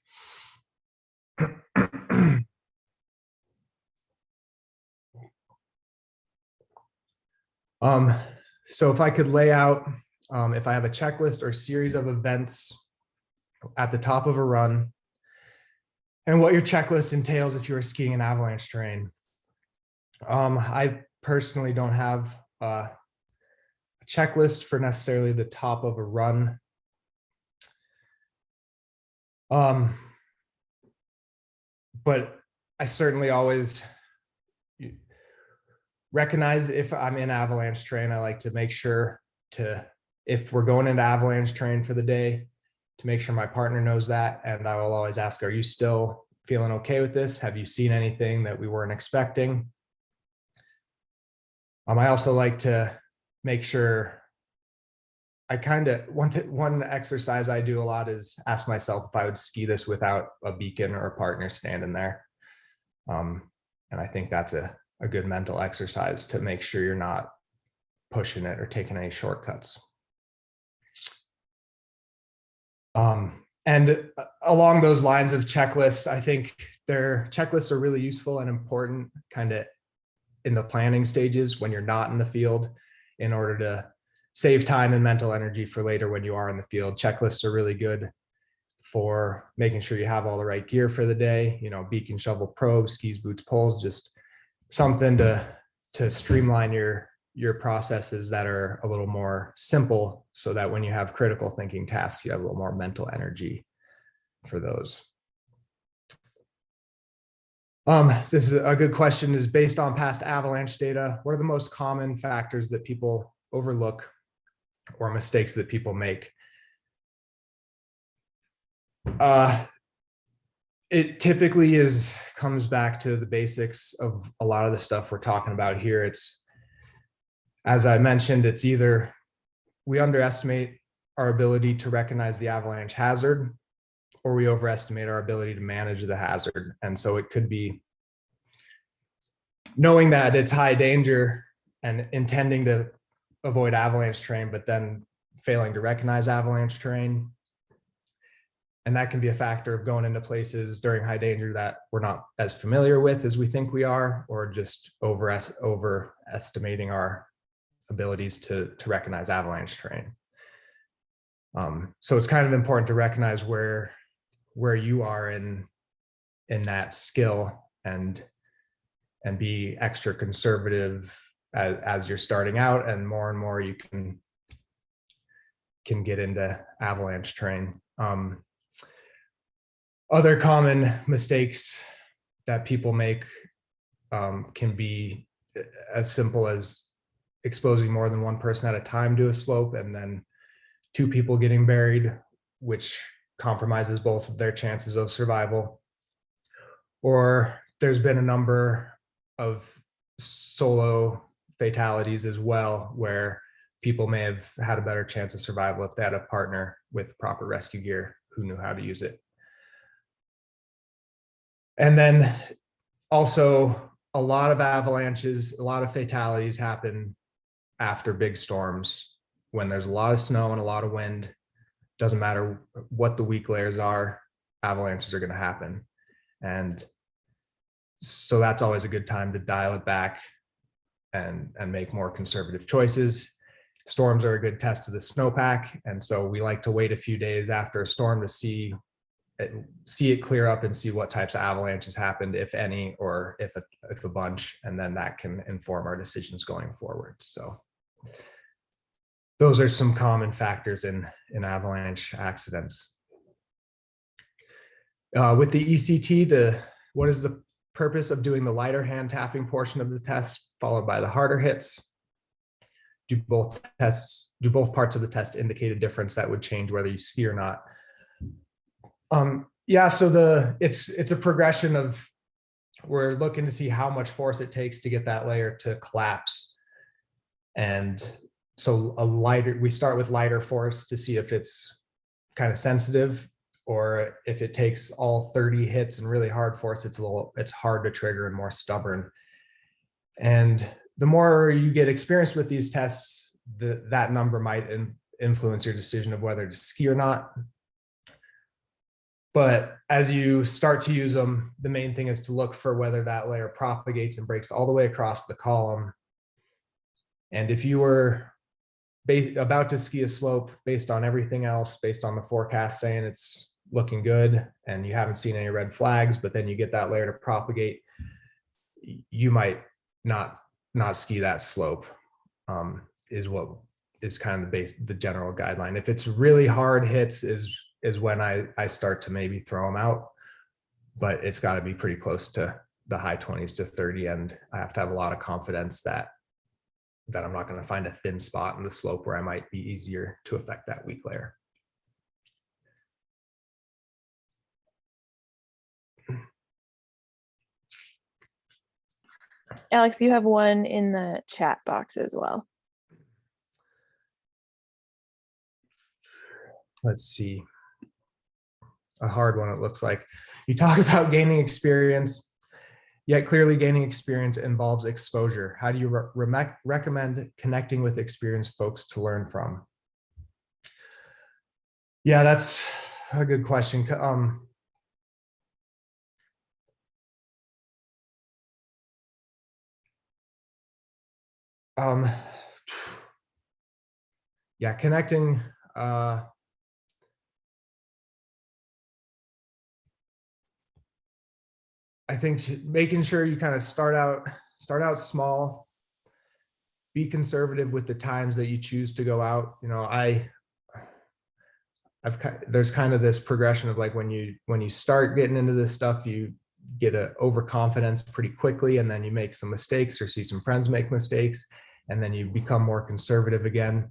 So if I could lay out, if I have a checklist or series of events at the top of a run, and what your checklist entails if you are skiing in avalanche terrain. I personally don't have a checklist for necessarily the top of a run. But I certainly always recognize if I'm in avalanche terrain, I like to make sure if we're going into avalanche terrain for the day, to make sure my partner knows that. And I will always ask, are you still feeling okay with this? Have you seen anything that we weren't expecting? I also like to make sure one exercise I do a lot is ask myself if I would ski this without a beacon or a partner standing there. And I think that's a good mental exercise to make sure you're not pushing it or taking any shortcuts. And along those lines of checklists, I think their checklists are really useful and important kind of in the planning stages when you're not in the field, in order to save time and mental energy for later when you are in the field. Checklists are really good for making sure you have all the right gear for the day, beacon, shovel, probe, skis, boots, poles, just something to streamline your processes that are a little more simple, so that when you have critical thinking tasks, you have a little more mental energy for those. This is a good question, is based on past avalanche data, what are the most common factors that people overlook or mistakes that people make? It typically comes back to the basics of a lot of the stuff we're talking about here. As I mentioned, it's either we underestimate our ability to recognize the avalanche hazard, or we overestimate our ability to manage the hazard. And so it could be knowing that it's high danger and intending to avoid avalanche terrain, but then failing to recognize avalanche terrain. And that can be a factor of going into places during high danger that we're not as familiar with as we think we are, or just overestimating our abilities to recognize avalanche terrain. So it's kind of important to recognize where you are in that skill and be extra conservative as you're starting out, and more you can get into avalanche terrain. Other common mistakes that people make can be as simple as exposing more than one person at a time to a slope, and then two people getting buried, which compromises both of their chances of survival. Or there's been a number of solo fatalities as well, where people may have had a better chance of survival if they had a partner with proper rescue gear who knew how to use it. And then also a lot of avalanches, a lot of fatalities happen after big storms, when there's a lot of snow and a lot of wind. Doesn't matter what the weak layers are, avalanches are going to happen. And so that's always a good time to dial it back and make more conservative choices. Storms are a good test of the snowpack, and so we like to wait a few days after a storm to see it clear up and see what types of avalanches happened, if any, or if a bunch, and then that can inform our decisions going forward. So those are some common factors in avalanche accidents. With the ECT, what is the purpose of doing the lighter hand tapping portion of the test followed by the harder hits? Do both parts of the test indicate a difference that would change whether you ski or not? Yeah, so it's a progression of, we're looking to see how much force it takes to get that layer to collapse. And so we start with lighter force to see if it's kind of sensitive, or if it takes all 30 hits and really hard force, it's hard to trigger and more stubborn. And the more you get experienced with these tests, that number might influence your decision of whether to ski or not. But as you start to use them, the main thing is to look for whether that layer propagates and breaks all the way across the column. And if you were about to ski a slope based on everything else, based on the forecast saying it's looking good and you haven't seen any red flags, but then you get that layer to propagate, you might not ski that slope, is what is kind of the general guideline. If it's really hard hits is when I start to maybe throw them out, but it's got to be pretty close to the high 20s to 30, and I have to have a lot of confidence that I'm not going to find a thin spot in the slope where I might be easier to affect that weak layer. Alex, you have one in the chat box as well. Let's see. A hard one, it looks like. You talk about gaining experience, yet clearly gaining experience involves exposure. How do you recommend connecting with experienced folks to learn from? Yeah, that's a good question. Yeah, connecting. I think making sure you kind of start out small, be conservative with the times that you choose to go out. You know, there's kind of this progression of like when you start getting into this stuff, you get a overconfidence pretty quickly, and then you make some mistakes or see some friends make mistakes, and then you become more conservative again.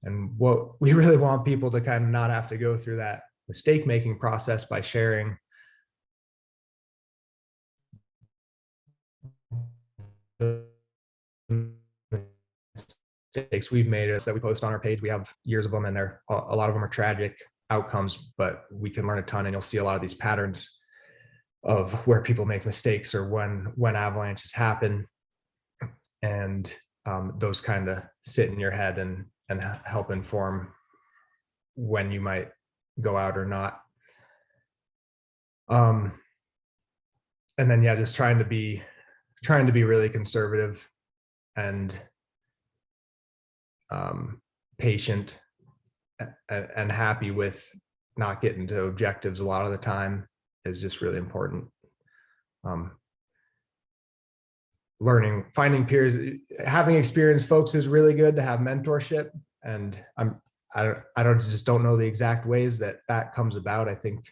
And what we really want people to kind of not have to go through that mistake making process by sharing the mistakes we've made that we post on our page. We have years of them, and a lot of them are tragic outcomes, but we can learn a ton, and you'll see a lot of these patterns of where people make mistakes or when avalanches happen. and those kind of sit in your head and help inform when you might go out or not. And then, yeah, just trying to be really conservative and patient and happy with not getting to objectives a lot of the time is just really important. Learning, finding peers, having experienced folks is really good to have mentorship. And I don't know the exact ways that comes about. I think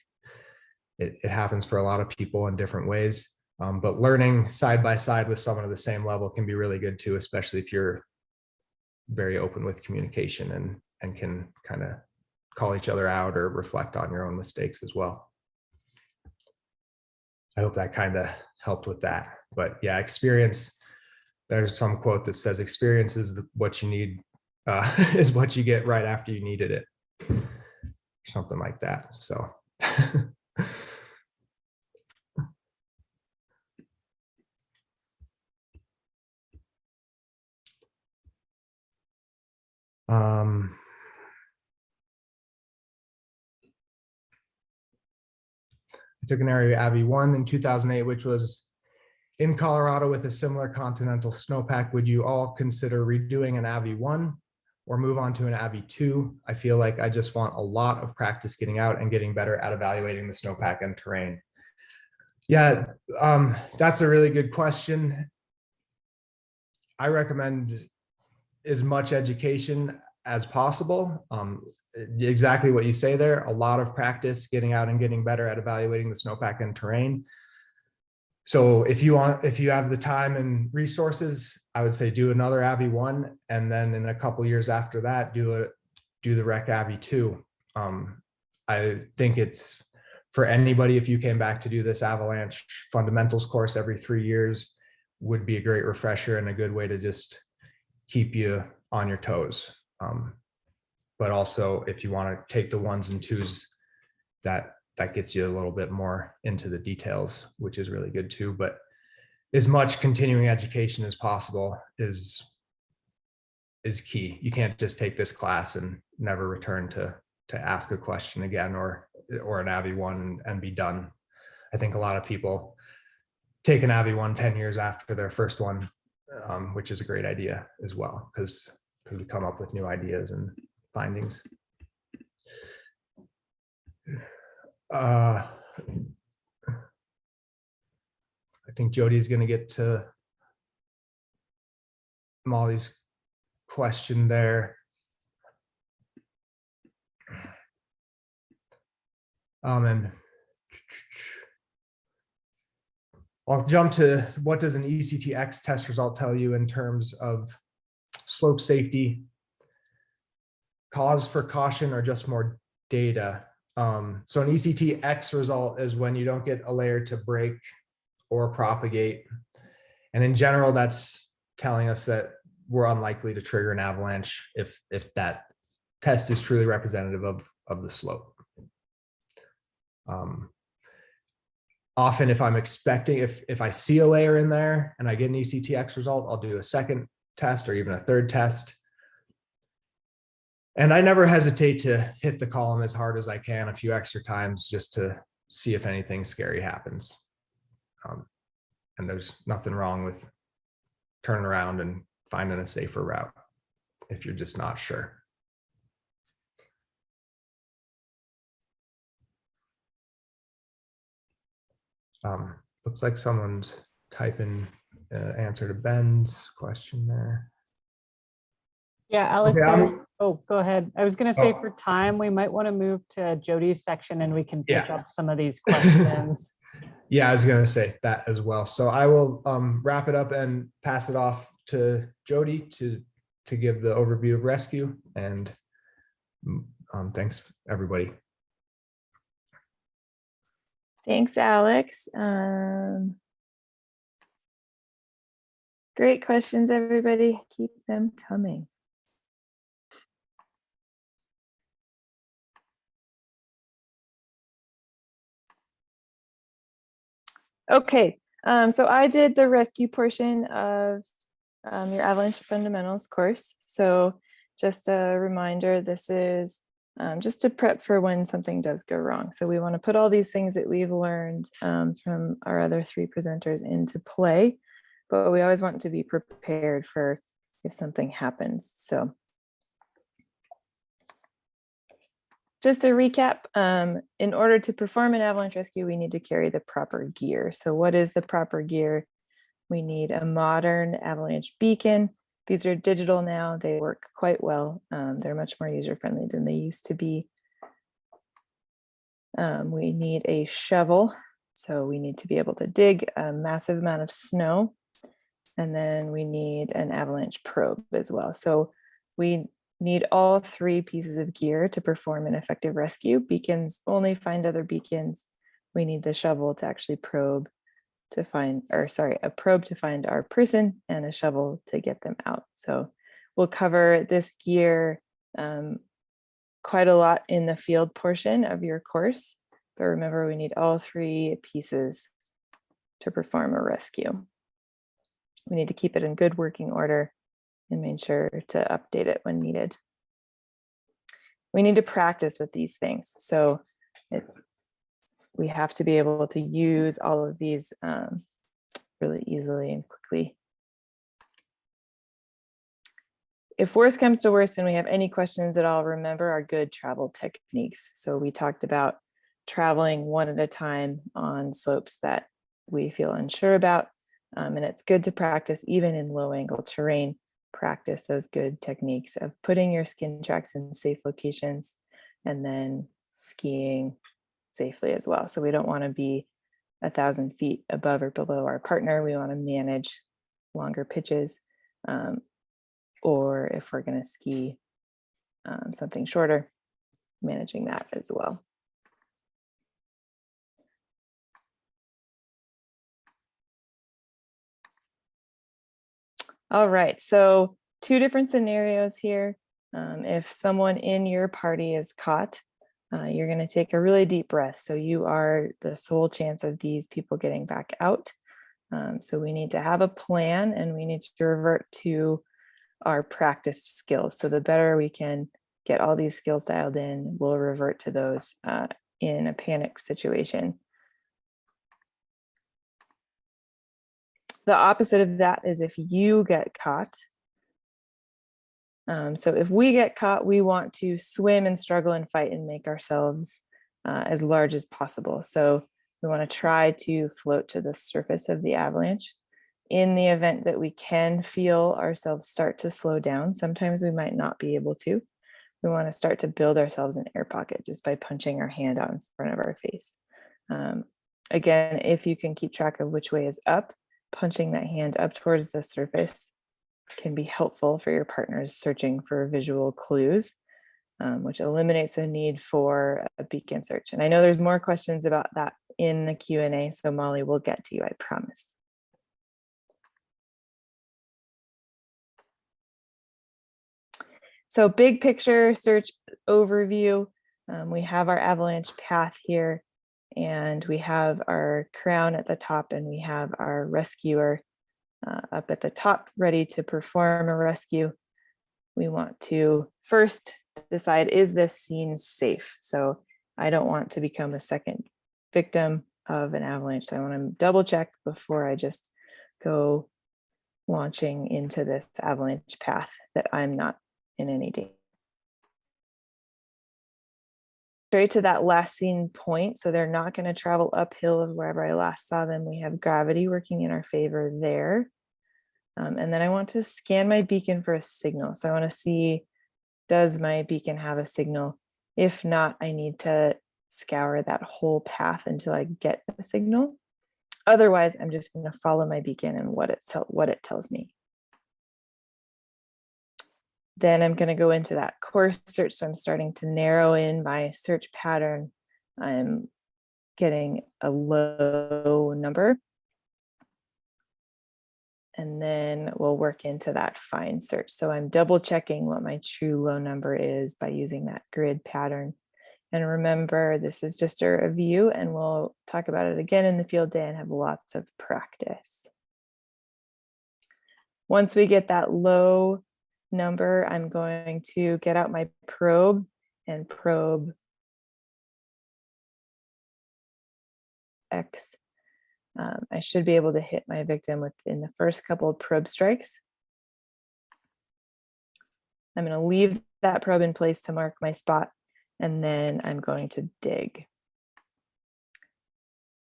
it happens for a lot of people in different ways. But learning side by side with someone at the same level can be really good too, especially if you're very open with communication and can kind of call each other out or reflect on your own mistakes as well. I hope that kind of helped with that. But yeah, experience, there's some quote that says experience is what you need, is what you get right after you needed it. Something like that. So. I took an area Avi 1 in 2008, which was in Colorado with a similar continental snowpack. Would you all consider redoing an Avi 1 or move on to an Avi 2? I feel like I just want a lot of practice getting out and getting better at evaluating the snowpack and terrain. Yeah, that's a really good question. I recommend as much education as possible. Exactly what you say there, a lot of practice getting out and getting better at evaluating the snowpack and terrain. So if you have the time and resources, I would say do another Avi 1, and then in a couple years after that, do the Rec Avi 2. I think it's for anybody, if you came back to do this Avalanche fundamentals course every 3 years, would be a great refresher and a good way to just keep you on your toes. But also, if you want to take the 1s and 2s, that gets you a little bit more into the details, which is really good too. But as much continuing education as possible is key. You can't just take this class and never return to ask a question again or an Avi 1 and be done. I think a lot of people take an Avi 1 10 years after their first one, which is a great idea as well, because we come up with new ideas and findings. I think Jody is going to get to Molly's question there. And I'll jump to what does an Ectx test result tell you in terms of slope safety, cause for caution, or just more data? So an Ectx result is when you don't get a layer to break or propagate. And in general, that's telling us that we're unlikely to trigger an avalanche if that test is truly representative of the slope. Often if I'm expecting, if I see a layer in there and I get an Ectx result, I'll do a second test or even a third test. And I never hesitate to hit the column as hard as I can a few extra times just to see if anything scary happens. And there's nothing wrong with turning around and finding a safer route if you're just not sure. Looks like someone's typing answer to Ben's question there. Yeah, Alex, Okay, oh, go ahead. I was going to say for time, we might want to move to Jody's section and we can pick up some of these questions. Yeah, I was going to say that as well. So I will wrap it up and pass it off to Jody to give the overview of rescue. And thanks, everybody. Thanks, Alex. Great questions, everybody. Keep them coming. Okay, so I did the rescue portion of your Avalanche Fundamentals course. So just a reminder, this is just to prep for when something does go wrong. So we want to put all these things that we've learned from our other three presenters into play, but we always want to be prepared for if something happens. So just to recap, in order to perform an avalanche rescue, we need to carry the proper gear. So what is the proper gear? We need a modern avalanche beacon. These are digital now. They work quite well. They're much more user-friendly than they used to be. We need a shovel. So we need to be able to dig a massive amount of snow. And then we need an avalanche probe as well. So we need all three pieces of gear to perform an effective rescue. Beacons only find other beacons. We need the shovel to actually probe to find, or sorry, a probe to find our person and a shovel to get them out. So we'll cover this gear quite a lot in the field portion of your course, but remember we need all three pieces to perform a rescue. We need to keep it in good working order and make sure to update it when needed. We need to practice with these things. So we have to be able to use all of these really easily and quickly. If worse comes to worse and we have any questions at all, remember our good travel techniques. So we talked about traveling one at a time on slopes that we feel unsure about. And it's good to practice even in low angle terrain, practice those good techniques of putting your skin tracks in safe locations and then skiing safely as well. So we don't want to be 1,000 feet above or below our partner. We want to manage longer pitches, or if we're going to ski something shorter, managing that as well. All right, so two different scenarios here. If someone in your party is caught, you're going to take a really deep breath. So you are the sole chance of these people getting back out. So we need to have a plan and we need to revert to our practiced skills. So the better we can get all these skills dialed in, we'll revert to those in a panic situation. The opposite of that is if you get caught. So if we get caught, we want to swim and struggle and fight and make ourselves as large as possible. So we want to try to float to the surface of the avalanche. In the event that we can feel ourselves start to slow down, sometimes we might not be able to. We want to start to build ourselves an air pocket just by punching our hand out in front of our face. Again, if you can keep track of which way is up, punching that hand up towards the surface can be helpful for your partners searching for visual clues, which eliminates the need for a beacon search. And I know there's more questions about that in the Q&A, so Molly will get to you, I promise. So big picture search overview, we have our avalanche path here, and we have our crown at the top, and we have our rescuer up at the top, ready to perform a rescue. We want to first decide, is this scene safe? So I don't want to become a second victim of an avalanche. So I want to double check before I just go launching into this avalanche path that I'm not in any danger. Straight to that last scene point. So they're not going to travel uphill of wherever I last saw them. We have gravity working in our favor there. And then I want to scan my beacon for a signal. So I want to see, does my beacon have a signal? If not, I need to scour that whole path until I get the signal. Otherwise, I'm just going to follow my beacon and what it tells me. Then I'm going to go into that course search. So I'm starting to narrow in my search pattern. I'm getting a low number. And then we'll work into that fine search. So I'm double checking what my true low number is by using that grid pattern. And remember, this is just a review, and we'll talk about it again in the field day and have lots of practice. Once we get that low number, I'm going to get out my probe and probe X. I should be able to hit my victim within the first couple of probe strikes. I'm going to leave that probe in place to mark my spot, and then I'm going to dig.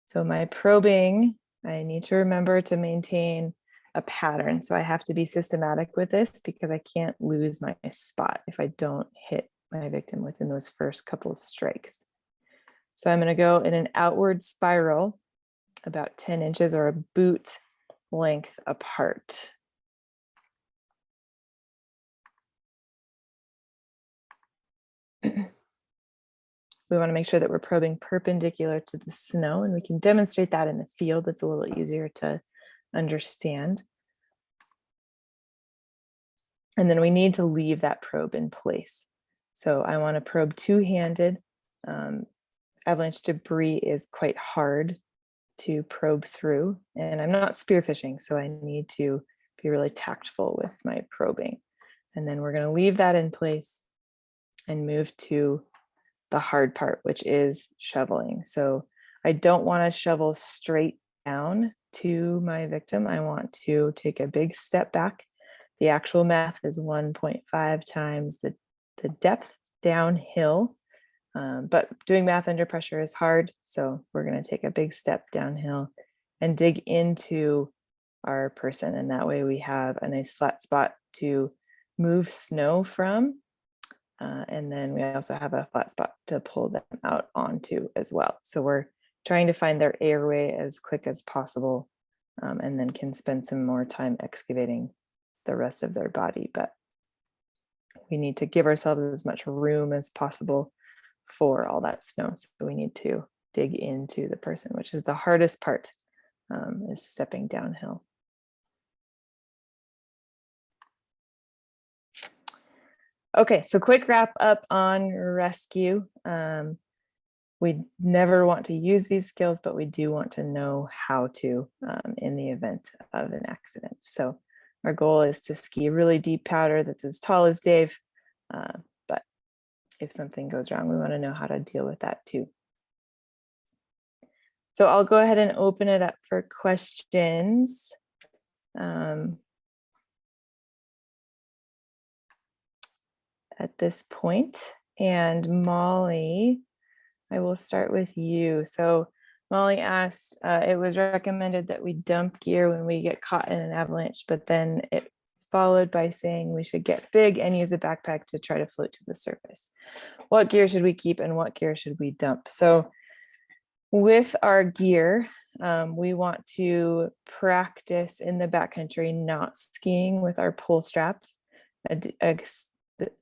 So my probing, I need to remember to maintain a pattern. So I have to be systematic with this because I can't lose my spot if I don't hit my victim within those first couple of strikes. So I'm going to go in an outward spiral about 10 inches or a boot length apart. We want to make sure that we're probing perpendicular to the snow, and we can demonstrate that in the field. It's a little easier to understand. And then we need to leave that probe in place. So I want to probe two-handed. Avalanche debris is quite hard to probe through, and I'm not spearfishing, so I need to be really tactful with my probing. And then we're going to leave that in place and move to the hard part, which is shoveling. So I don't want to shovel straight down to my victim. I want to take a big step back. The actual math is 1.5 times the depth downhill. But doing math under pressure is hard. So we're going to take a big step downhill and dig into our person. And that way we have a nice flat spot to move snow from. And then we also have a flat spot to pull them out onto as well. So we're trying to find their airway as quick as possible, and then can spend some more time excavating the rest of their body. But we need to give ourselves as much room as possible for all that snow. So we need to dig into the person, which is the hardest part, is stepping downhill. Okay, so quick wrap up on rescue. We never want to use these skills, but we do want to know how to in the event of an accident. So our goal is to ski really deep powder that's as tall as Dave, but if something goes wrong, we want to know how to deal with that too. So I'll go ahead and open it up for questions. At this point. And Molly, I will start with you. So Molly asked, it was recommended that we dump gear when we get caught in an avalanche, but then it followed by saying we should get big and use a backpack to try to float to the surface. What gear should we keep and what gear should we dump? So with our gear, we want to practice in the backcountry not skiing with our pull straps.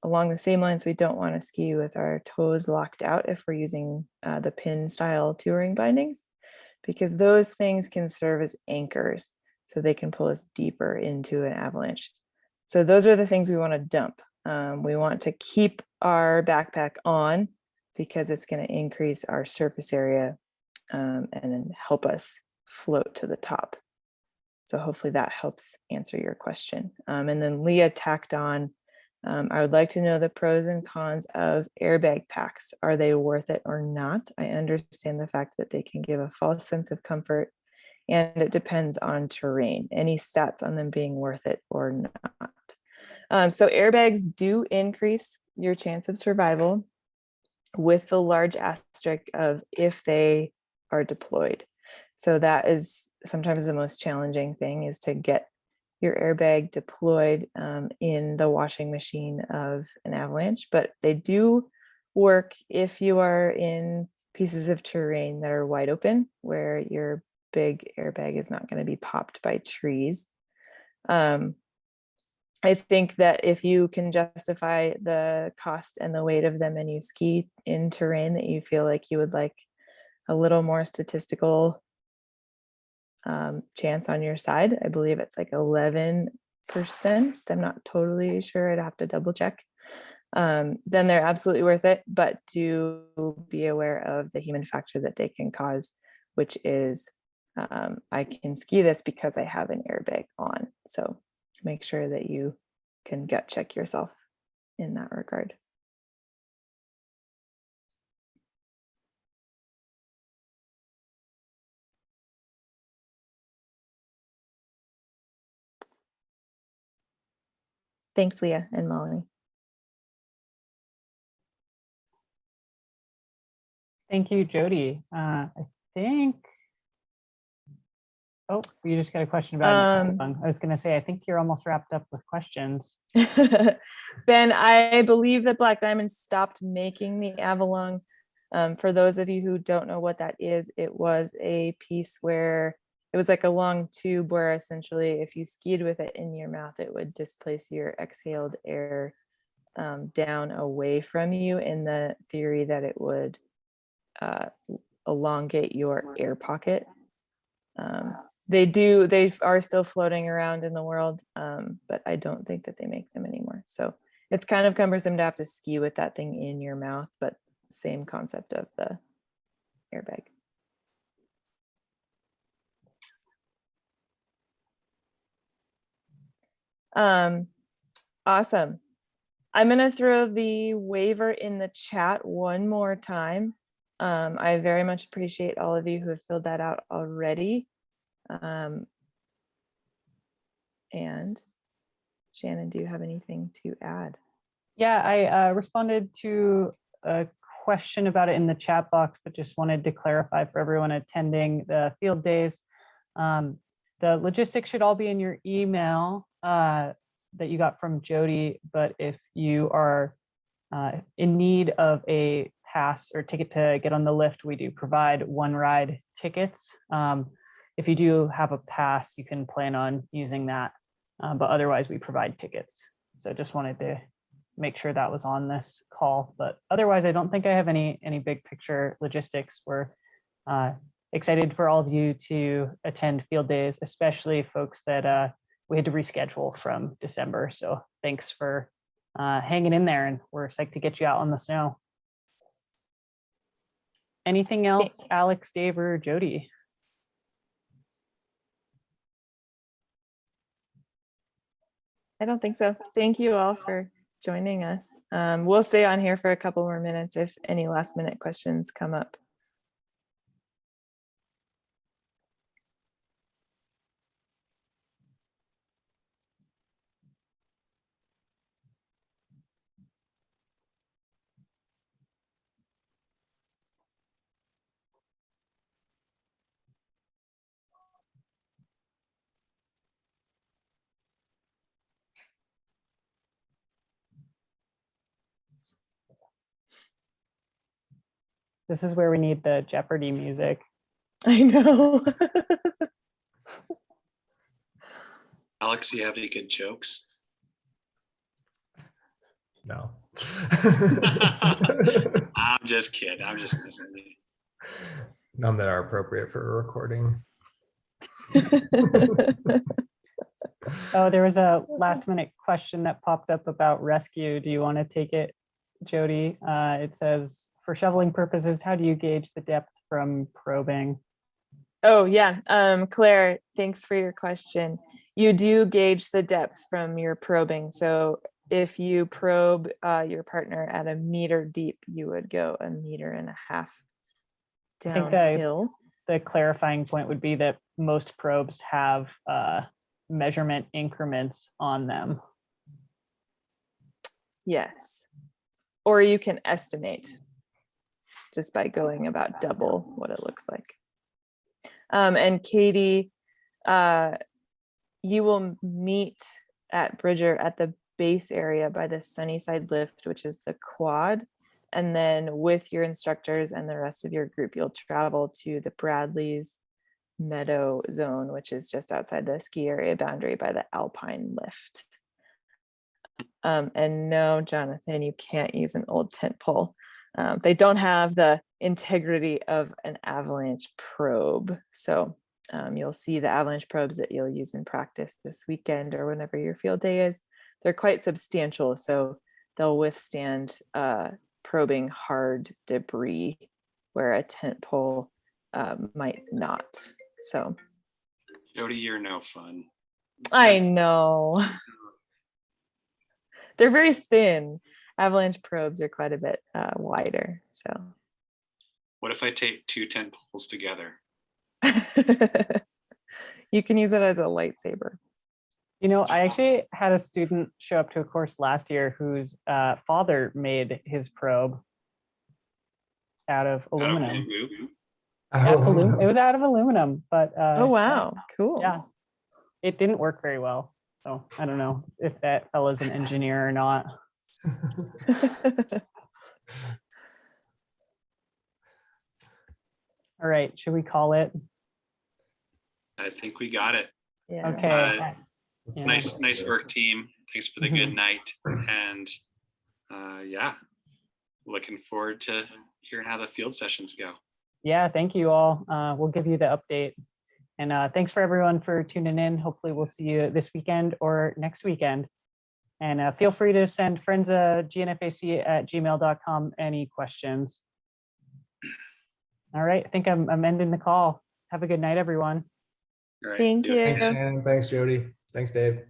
Along the same lines, we don't want to ski with our toes locked out if we're using the pin style touring bindings, because those things can serve as anchors, so they can pull us deeper into an avalanche. So those are the things we want to dump. We want to keep our backpack on because it's going to increase our surface area and then help us float to the top. So hopefully that helps answer your question. And then Leah tacked on, I would like to know the pros and cons of airbag packs. Are they worth it or not? I understand the fact that they can give a false sense of comfort, and it depends on terrain. Any stats on them being worth it or not? So airbags do increase your chance of survival, with the large asterisk of if they are deployed. So that is sometimes the most challenging thing, is to get your airbag deployed in the washing machine of an avalanche, but they do work if you are in pieces of terrain that are wide open, where your big airbag is not going to be popped by trees. I think that if you can justify the cost and the weight of them and you ski in terrain that you feel like you would like a little more statistical chance on your side, I believe it's like 11%. I'm not totally sure. I'd have to double check. Then they're absolutely worth it, but do be aware of the human factor that they can cause, which is I can ski this because I have an airbag on. So make sure that you can gut check yourself in that regard. Thanks, Leah and Molly. Thank you, Jody. I think, oh, you just got a question about I was going to say, I think you're almost wrapped up with questions. Ben, I believe that Black Diamond stopped making the Avalon. For those of you who don't know what that is, it was a piece where it was like a long tube where essentially if you skied with it in your mouth, it would displace your exhaled air down away from you, in the theory that it would elongate your air pocket. They are still floating around in the world, but I don't think that they make them anymore. So it's kind of cumbersome to have to ski with that thing in your mouth, but same concept of the airbag. Awesome. I'm going to throw the waiver in the chat one more time. I very much appreciate all of you who have filled that out already. And Shannon, do you have anything to add? Yeah, I responded to a question about it in the chat box, but just wanted to clarify for everyone attending the field days. The logistics should all be in your email that you got from Jody, but if you are in need of a pass or ticket to get on the lift, we do provide one ride tickets. If you do have a pass, you can plan on using that, but otherwise we provide tickets. So just wanted to make sure that was on this call, but otherwise I don't think I have any big picture logistics. We're excited for all of you to attend field days, especially folks that we had to reschedule from December. So thanks for hanging in there, and we're psyched to get you out on the snow. Anything else, Alex, Dave, or Jody? I don't think so. Thank you all for joining us. We'll stay on here for a couple more minutes if any last minute questions come up. This is where we need the Jeopardy music. I know. Alex, you have any good jokes? No. I'm just kidding. I'm just messing with you. None that are appropriate for a recording. Oh, there was a last minute question that popped up about rescue. Do you want to take it, Jody? It says, for shoveling purposes, how do you gauge the depth from probing? Oh yeah, Claire, thanks for your question. You do gauge the depth from your probing. So if you probe your partner at 1 meter deep, you would go 1.5 meters downhill. The clarifying point would be that most probes have measurement increments on them. Yes, or you can estimate just by going about double what it looks like. And Katie, you will meet at Bridger at the base area by the Sunnyside lift, which is the quad. And then with your instructors and the rest of your group, you'll travel to the Bradley's Meadow zone, which is just outside the ski area boundary by the Alpine lift. And no, Jonathan, you can't use an old tent pole. They don't have the integrity of an avalanche probe. So you'll see the avalanche probes that you'll use in practice this weekend or whenever your field day is. They're quite substantial, so they'll withstand probing hard debris where a tent pole might not. So, Jody, you're no fun. I know. They're very thin. Avalanche probes are quite a bit wider. So What if I take 2 tent poles together? you can use it as a lightsaber. You know, I actually had a student show up to a course last year whose father made his probe out of Out of aluminum. bamboo? It was out of aluminum, but Oh, wow. Cool. yeah, it didn't work very well. So I don't know if that fella's an engineer or not. All right, should we call it? I think we got it. Yeah. Okay. Yeah. Nice work, team. Thanks for the good night. And yeah, looking forward to hearing how the field sessions go. Yeah, thank you all. We'll give you the update. And thanks for everyone for tuning in. Hopefully we'll see you this weekend or next weekend. And feel free to send friends gnfac@gmail.com any questions. All right, I think I'm ending the call. Have a good night, everyone. All right, Thank do it. you. Thanks, Shannon. Thanks, Jody. Thanks, Dave.